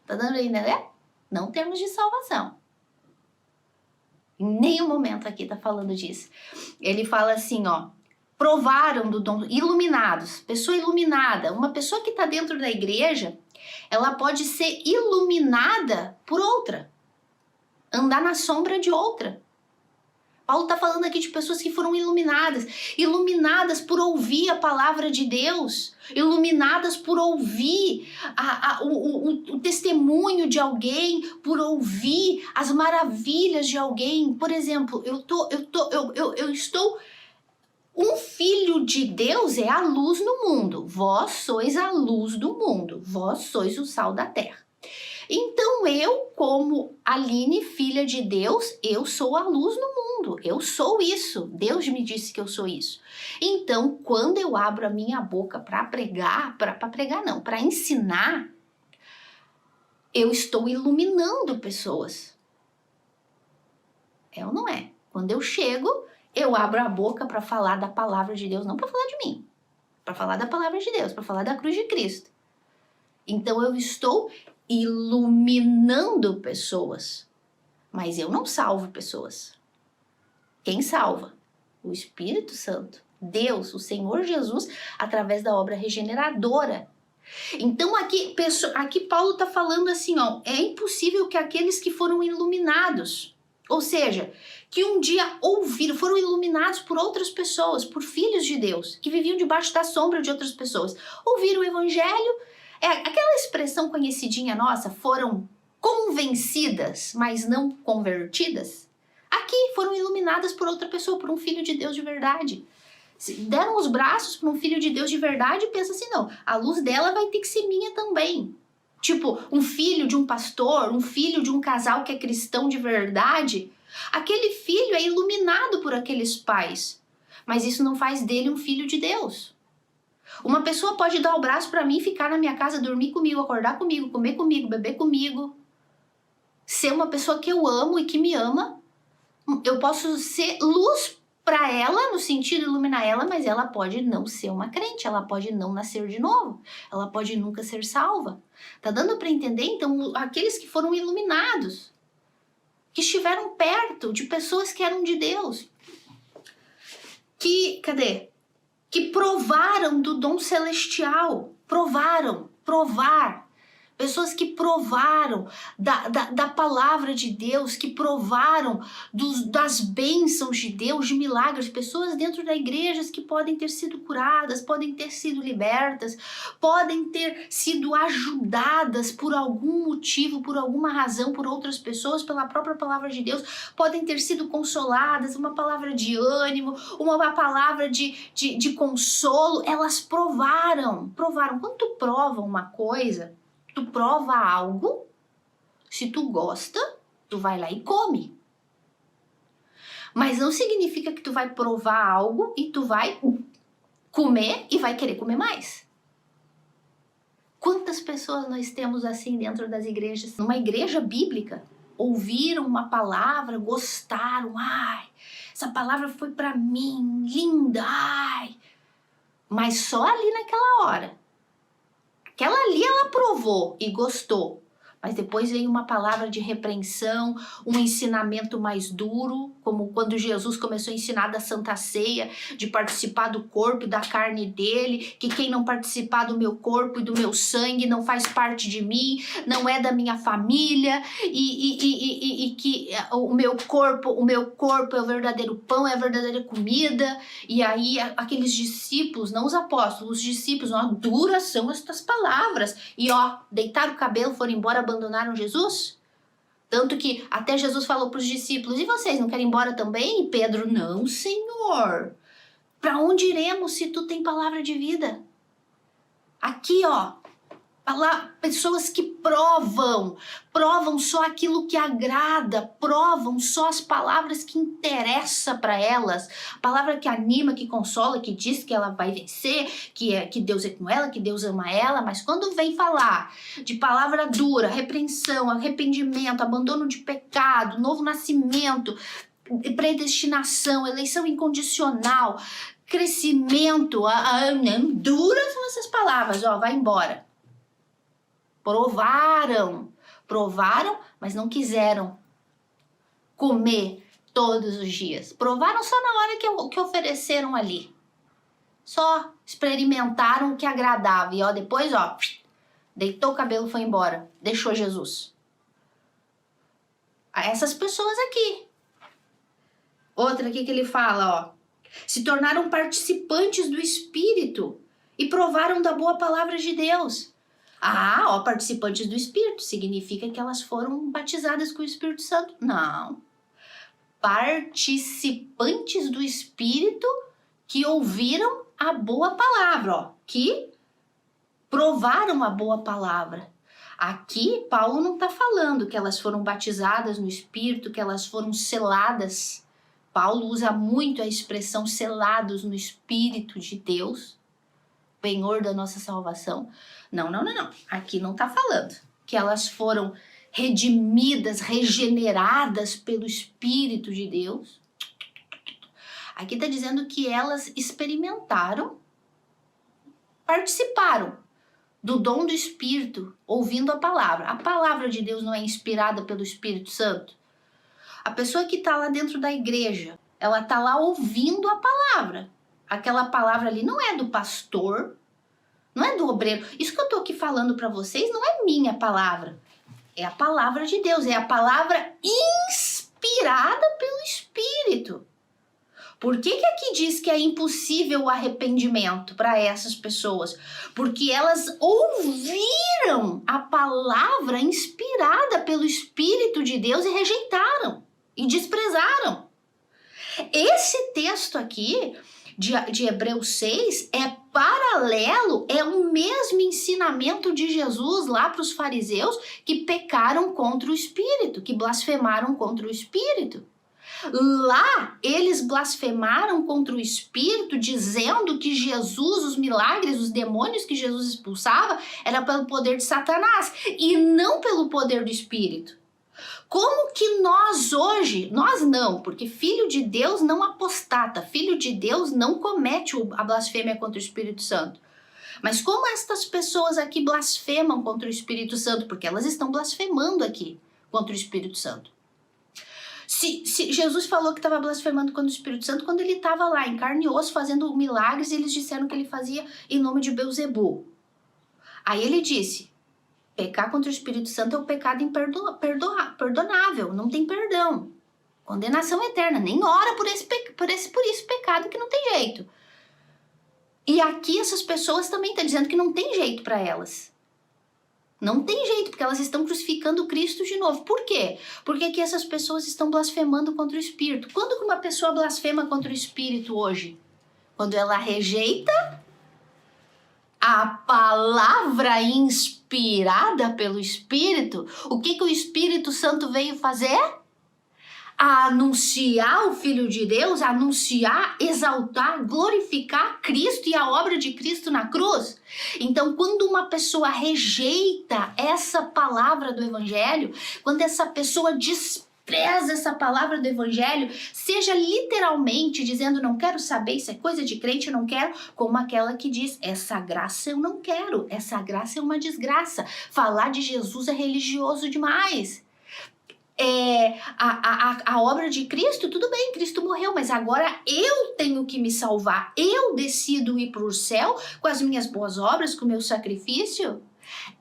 Tá dando aí, né? Não termos de salvação. Em nenhum momento aqui tá falando disso. Ele fala assim, provaram do dom, iluminados, pessoa iluminada. Uma pessoa que está dentro da igreja, ela pode ser iluminada por outra, andar na sombra de outra. Paulo está falando aqui de pessoas que foram iluminadas por ouvir a palavra de Deus, iluminadas por ouvir o testemunho de alguém, por ouvir as maravilhas de alguém. Por exemplo, eu estou... Um filho de Deus é a luz no mundo. Vós sois a luz do mundo. Vós sois o sal da terra. Então eu, como Aline, filha de Deus, eu sou a luz no mundo. Eu sou isso. Deus me disse que eu sou isso. Então, quando eu abro a minha boca para pregar, para ensinar, eu estou iluminando pessoas. É ou não é? Quando eu chego, eu abro a boca para falar da palavra de Deus, não para falar de mim, para falar da palavra de Deus, para falar da cruz de Cristo. Então eu estou iluminando pessoas, mas eu não salvo pessoas. Quem salva? O Espírito Santo, Deus, o Senhor Jesus, através da obra regeneradora. Então aqui Paulo está falando assim, ó, é impossível que aqueles que foram iluminados, ou seja, que um dia foram iluminados por outras pessoas, por filhos de Deus, que viviam debaixo da sombra de outras pessoas, ouviram o evangelho, aquela expressão conhecidinha nossa, foram convencidas, mas não convertidas. Aqui foram iluminadas por outra pessoa, por um filho de Deus de verdade. Deram os braços para um filho de Deus de verdade e pensa assim, não, a luz dela vai ter que ser minha também. Tipo, um filho de um pastor, um filho de um casal que é cristão de verdade, aquele filho é iluminado por aqueles pais, mas isso não faz dele um filho de Deus. Uma pessoa pode dar o braço para mim, ficar na minha casa, dormir comigo, acordar comigo, comer comigo, beber comigo, ser uma pessoa que eu amo e que me ama. Eu posso ser luz para ela, no sentido de iluminar ela, mas ela pode não ser uma crente, ela pode não nascer de novo, ela pode nunca ser salva. Tá dando para entender? Então, aqueles que foram iluminados, que estiveram perto de pessoas que eram de Deus, que provaram do dom celestial, provar. Pessoas que provaram da palavra de Deus, que provaram das bênçãos de Deus, de milagres. Pessoas dentro da igreja que podem ter sido curadas, podem ter sido libertas, podem ter sido ajudadas por algum motivo, por alguma razão, por outras pessoas, pela própria palavra de Deus, podem ter sido consoladas, uma palavra de ânimo, uma palavra de consolo. Elas provaram. Quando tu prova uma coisa, tu prova algo, se tu gosta, tu vai lá e come. Mas não significa que tu vai provar algo e tu vai comer e vai querer comer mais. Quantas pessoas nós temos assim dentro das igrejas? Numa igreja bíblica, ouviram uma palavra, gostaram, ai, essa palavra foi para mim, linda, ai. Mas só ali naquela hora. Aquela ali ela provou e gostou, mas depois veio uma palavra de repreensão, um ensinamento mais duro, como quando Jesus começou a ensinar da Santa Ceia, de participar do corpo e da carne dele, que quem não participar do meu corpo e do meu sangue não faz parte de mim, não é da minha família, e que o meu corpo é o verdadeiro pão, é a verdadeira comida. E aí aqueles discípulos, não os apóstolos, os discípulos, ó, duras são estas palavras, e ó, deitaram o cabelo, foram embora, abandonaram Jesus. Tanto que até Jesus falou para os discípulos, e vocês não querem ir embora também? E Pedro, não, Senhor, para onde iremos se tu tem palavra de vida? Aqui, ó, pessoas que provam só aquilo que agrada, provam só as palavras que interessam para elas, a palavra que anima, que consola, que diz que ela vai vencer, que Deus é com ela, que Deus ama ela. Mas quando vem falar de palavra dura, repreensão, arrependimento, abandono de pecado, novo nascimento, predestinação, eleição incondicional, crescimento, duras são essas palavras, ó, vai embora. Provaram, mas não quiseram comer todos os dias. Provaram só na hora que ofereceram ali. Só experimentaram o que agradava. E ó, depois, ó, deitou o cabelo e foi embora. Deixou Jesus. Essas pessoas aqui. Outra aqui que ele fala, ó. Se tornaram participantes do Espírito e provaram da boa palavra de Deus. Ah, ó, participantes do Espírito, significa que elas foram batizadas com o Espírito Santo? Não. Participantes do Espírito que ouviram a boa palavra, ó, que provaram a boa palavra. Aqui, Paulo não está falando que elas foram batizadas no Espírito, que elas foram seladas. Paulo usa muito a expressão selados no Espírito de Deus, penhor da nossa salvação. Não. Aqui não está falando que elas foram redimidas, regeneradas pelo Espírito de Deus. Aqui está dizendo que elas experimentaram, participaram do dom do Espírito, ouvindo a palavra. A palavra de Deus não é inspirada pelo Espírito Santo? A pessoa que está lá dentro da igreja, ela está lá ouvindo a palavra. Aquela palavra ali não é do pastor, não é do obreiro. Isso que eu estou aqui falando para vocês não é minha palavra. É a palavra de Deus, é a palavra inspirada pelo Espírito. Por que aqui diz que é impossível o arrependimento para essas pessoas? Porque elas ouviram a palavra inspirada pelo Espírito de Deus e rejeitaram e desprezaram. Esse texto aqui de Hebreus 6 é paralelo, é o mesmo ensinamento de Jesus lá para os fariseus que pecaram contra o Espírito, que blasfemaram contra o Espírito. Lá, eles blasfemaram contra o Espírito, dizendo que Jesus, os milagres, os demônios que Jesus expulsava, era pelo poder de Satanás e não pelo poder do Espírito. Como que nós hoje, nós não, porque filho de Deus não apostata, filho de Deus não comete a blasfêmia contra o Espírito Santo. Mas como estas pessoas aqui blasfemam contra o Espírito Santo? Porque elas estão blasfemando aqui contra o Espírito Santo. Se Jesus falou que estava blasfemando contra o Espírito Santo quando ele estava lá em carne e osso fazendo milagres e eles disseram que ele fazia em nome de Belzebu. Aí ele disse, pecar contra o Espírito Santo é um pecado imperdonável, não tem perdão. Condenação eterna, nem ora por esse pecado que não tem jeito. E aqui essas pessoas também estão dizendo que não tem jeito para elas. Não tem jeito, porque elas estão crucificando Cristo de novo. Por quê? Porque aqui essas pessoas estão blasfemando contra o Espírito. Quando que uma pessoa blasfema contra o Espírito hoje? Quando ela rejeita a palavra inspirada pelo Espírito. O que o Espírito Santo veio fazer? A anunciar o Filho de Deus, anunciar, exaltar, glorificar Cristo e a obra de Cristo na cruz. Então, quando uma pessoa rejeita essa palavra do Evangelho, quando essa pessoa despreza essa palavra do Evangelho, seja literalmente dizendo, não quero saber, isso é coisa de crente, eu não quero, como aquela que diz, essa graça eu não quero, essa graça é uma desgraça, falar de Jesus é religioso demais. A obra de Cristo, tudo bem, Cristo morreu, mas agora eu tenho que me salvar, eu decido ir para o céu com as minhas boas obras, com o meu sacrifício.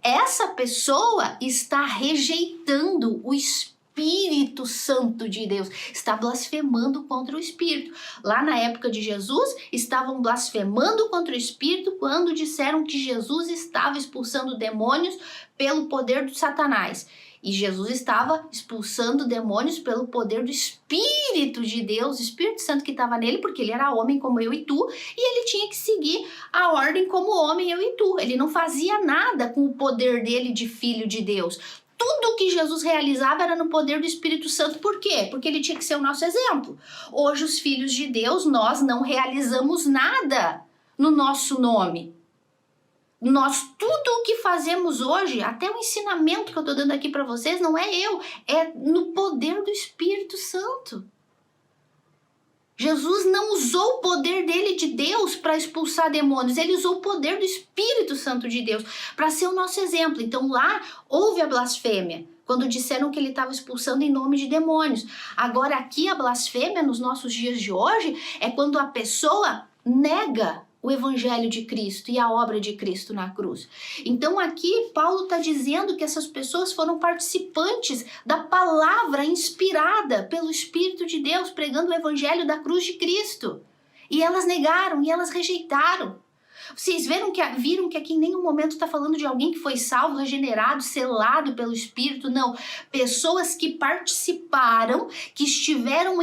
Essa pessoa está rejeitando o Espírito Santo de Deus, está blasfemando contra o Espírito. Lá na época de Jesus, estavam blasfemando contra o Espírito quando disseram que Jesus estava expulsando demônios pelo poder de Satanás. E Jesus estava expulsando demônios pelo poder do Espírito de Deus, o Espírito Santo que estava nele, porque ele era homem como eu e tu, e ele tinha que seguir a ordem como homem, eu e tu. Ele não fazia nada com o poder dele de filho de Deus. Tudo que Jesus realizava era no poder do Espírito Santo. Por quê? Porque ele tinha que ser o nosso exemplo. Hoje, os filhos de Deus, nós não realizamos nada no nosso nome. Tudo o que fazemos hoje, até o ensinamento que eu estou dando aqui para vocês, não é eu, é no poder do Espírito Santo. Jesus não usou o poder dele de Deus para expulsar demônios, ele usou o poder do Espírito Santo de Deus para ser o nosso exemplo. Então lá houve a blasfêmia, quando disseram que ele estava expulsando em nome de demônios. Agora aqui a blasfêmia nos nossos dias de hoje é quando a pessoa nega o Evangelho de Cristo e a obra de Cristo na cruz. Então aqui Paulo está dizendo que essas pessoas foram participantes da palavra inspirada pelo Espírito de Deus, pregando o Evangelho da cruz de Cristo. E elas negaram, e elas rejeitaram. Vocês viram que aqui em nenhum momento está falando de alguém que foi salvo, regenerado, selado pelo Espírito, não. Pessoas que participaram, que estiveram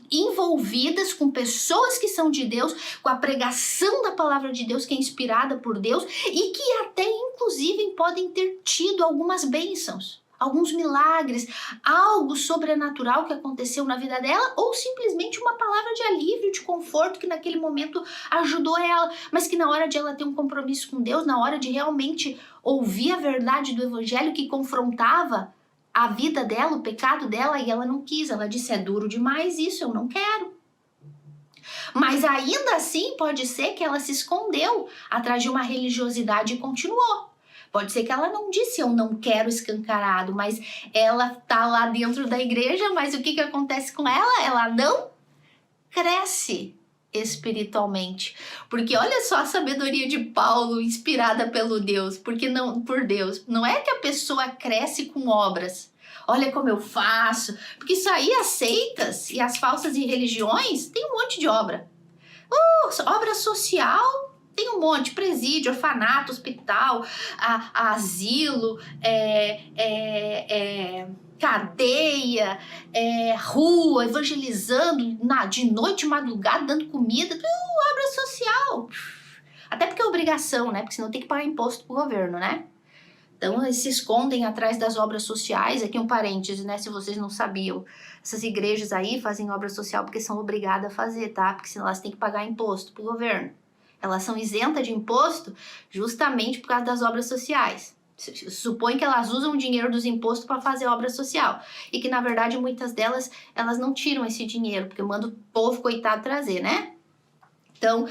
envolvidas com pessoas que são de Deus, com a pregação da palavra de Deus que é inspirada por Deus e que até inclusive podem ter tido algumas bênçãos, alguns milagres, algo sobrenatural que aconteceu na vida dela, ou simplesmente uma palavra de alívio, de conforto que naquele momento ajudou ela, mas que na hora de ela ter um compromisso com Deus, na hora de realmente ouvir a verdade do evangelho que confrontava a vida dela, o pecado dela, e ela não quis, ela disse, é duro demais isso, eu não quero. Mas ainda assim pode ser que ela se escondeu atrás de uma religiosidade e continuou. Pode ser que ela não disse eu não quero escancarado, mas ela tá lá dentro da igreja, mas o que acontece com ela? Ela não cresce espiritualmente. Porque olha só a sabedoria de Paulo inspirada pelo Deus, porque não por Deus. Não é que a pessoa cresce com obras. Olha como eu faço. Porque isso aí, as seitas e as falsas religiões, tem um monte de obra. Obra social, tem um monte. Presídio, orfanato, hospital, asilo, cadeia, rua, evangelizando de noite, madrugada, dando comida. Tudo obra social. Até porque é obrigação, né? Porque senão tem que pagar imposto pro governo, né? Então, eles se escondem atrás das obras sociais. Aqui um parênteses, né? Se vocês não sabiam, essas igrejas aí fazem obra social porque são obrigadas a fazer, tá? Porque senão elas têm que pagar imposto pro governo. Elas são isentas de imposto justamente por causa das obras sociais. Supõe que elas usam o dinheiro dos impostos para fazer obra social. E que, na verdade, muitas delas, elas não tiram esse dinheiro, porque manda o povo, coitado, trazer, né? Então,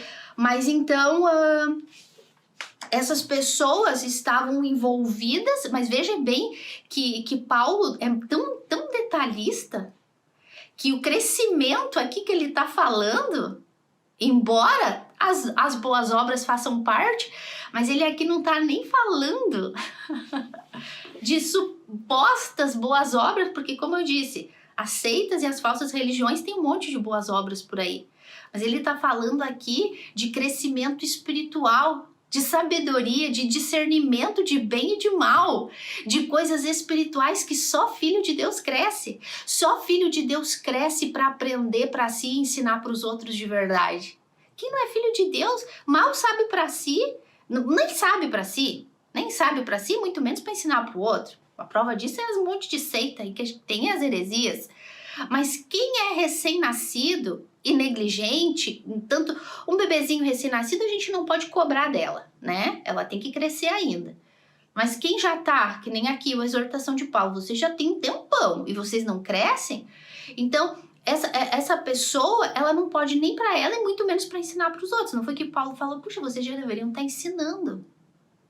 essas pessoas estavam envolvidas, mas veja bem que Paulo é tão detalhista que o crescimento aqui que ele está falando, embora as boas obras façam parte, mas ele aqui não está nem falando de supostas boas obras, porque como eu disse, as seitas e as falsas religiões têm um monte de boas obras por aí. Mas ele está falando aqui de crescimento espiritual, de sabedoria, de discernimento de bem e de mal, de coisas espirituais que só filho de Deus cresce. Só filho de Deus cresce para aprender para si e ensinar para os outros de verdade. Quem não é filho de Deus, mal sabe para si, nem sabe para si, muito menos para ensinar para o outro. A prova disso é um monte de seita aí que tem as heresias. Mas quem é recém-nascido e negligente, tanto um bebezinho recém-nascido a gente não pode cobrar dela, né? Ela tem que crescer ainda. Mas quem já tá, que nem aqui, a exortação de Paulo, você já tem um tempão e vocês não crescem, então essa pessoa, ela não pode nem para ela e muito menos para ensinar para os outros. Não foi que Paulo falou, puxa, vocês já deveriam estar ensinando.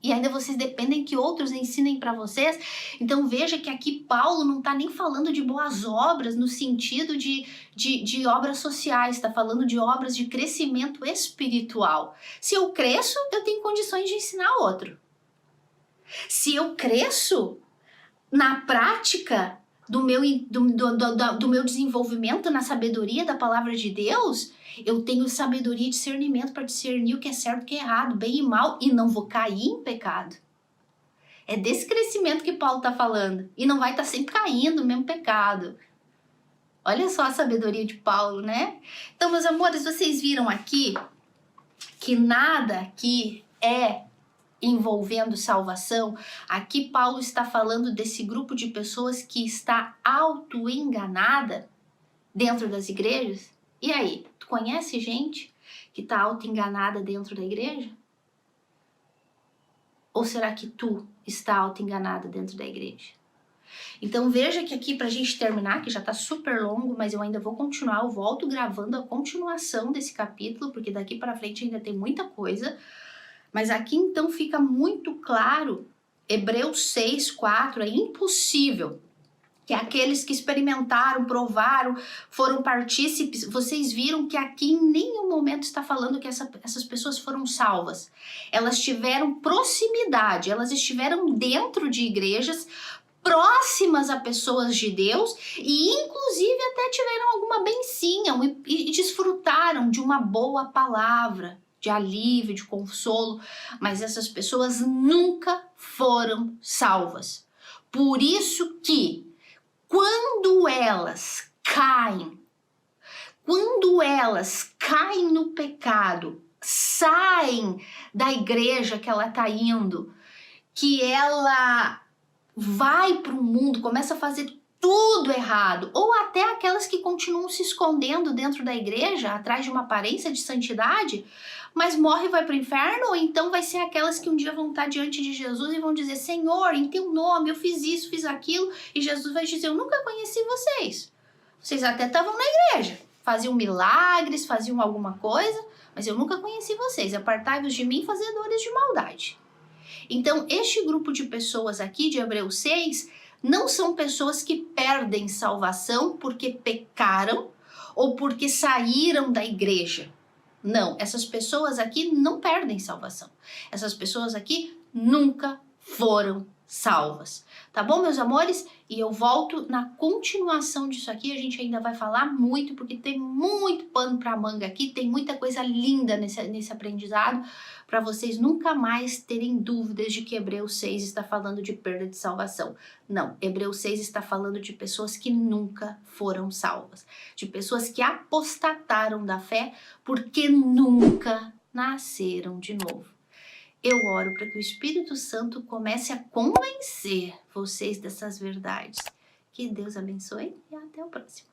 E ainda vocês dependem que outros ensinem para vocês. Então veja que aqui Paulo não está nem falando de boas obras no sentido de obras sociais, está falando de obras de crescimento espiritual. Se eu cresço, eu tenho condições de ensinar outro. Se eu cresço na prática do meu desenvolvimento, na sabedoria da palavra de Deus, eu tenho sabedoria e discernimento para discernir o que é certo e o que é errado, bem e mal, e não vou cair em pecado. É desse crescimento que Paulo está falando. E não vai estar sempre caindo no mesmo pecado. Olha só a sabedoria de Paulo, né? Então, meus amores, vocês viram aqui que nada aqui é envolvendo salvação. Aqui Paulo está falando desse grupo de pessoas que está auto-enganada dentro das igrejas. E aí, tu conhece gente que está auto-enganada dentro da igreja? Ou será que tu está auto-enganada dentro da igreja? Então veja que aqui, pra gente terminar, que já tá super longo, mas eu ainda vou continuar, eu volto gravando a continuação desse capítulo, porque daqui para frente ainda tem muita coisa. Mas aqui então fica muito claro, Hebreus 6:4, é impossível que aqueles que experimentaram, provaram, foram partícipes, vocês viram que aqui em nenhum momento está falando que essas pessoas foram salvas. Elas tiveram proximidade, elas estiveram dentro de igrejas, próximas a pessoas de Deus e inclusive até tiveram alguma bencinha e desfrutaram de uma boa palavra, de alívio, de consolo, mas essas pessoas nunca foram salvas. Por isso que quando elas caem no pecado, saem da igreja que ela está indo, que ela vai para o mundo, começa a fazer tudo errado, ou até aquelas que continuam se escondendo dentro da igreja, atrás de uma aparência de santidade, mas morre e vai para o inferno, ou então vai ser aquelas que um dia vão estar diante de Jesus e vão dizer, Senhor, em teu nome eu fiz isso, fiz aquilo, e Jesus vai dizer, eu nunca conheci vocês. Vocês até estavam na igreja, faziam milagres, faziam alguma coisa, mas eu nunca conheci vocês. Apartai-vos de mim, fazedores de maldade. Então, este grupo de pessoas aqui de Hebreus 6 não são pessoas que perdem salvação porque pecaram ou porque saíram da igreja. Não, essas pessoas aqui não perdem salvação. Essas pessoas aqui nunca foram salvas. Tá bom, meus amores? E eu volto na continuação disso aqui. A gente ainda vai falar muito, porque tem muito pano pra manga aqui, tem muita coisa linda nesse aprendizado, para vocês nunca mais terem dúvidas de que Hebreus 6 está falando de perda de salvação. Não, Hebreus 6 está falando de pessoas que nunca foram salvas, de pessoas que apostataram da fé porque nunca nasceram de novo. Eu oro para que o Espírito Santo comece a convencer vocês dessas verdades. Que Deus abençoe e até o próximo.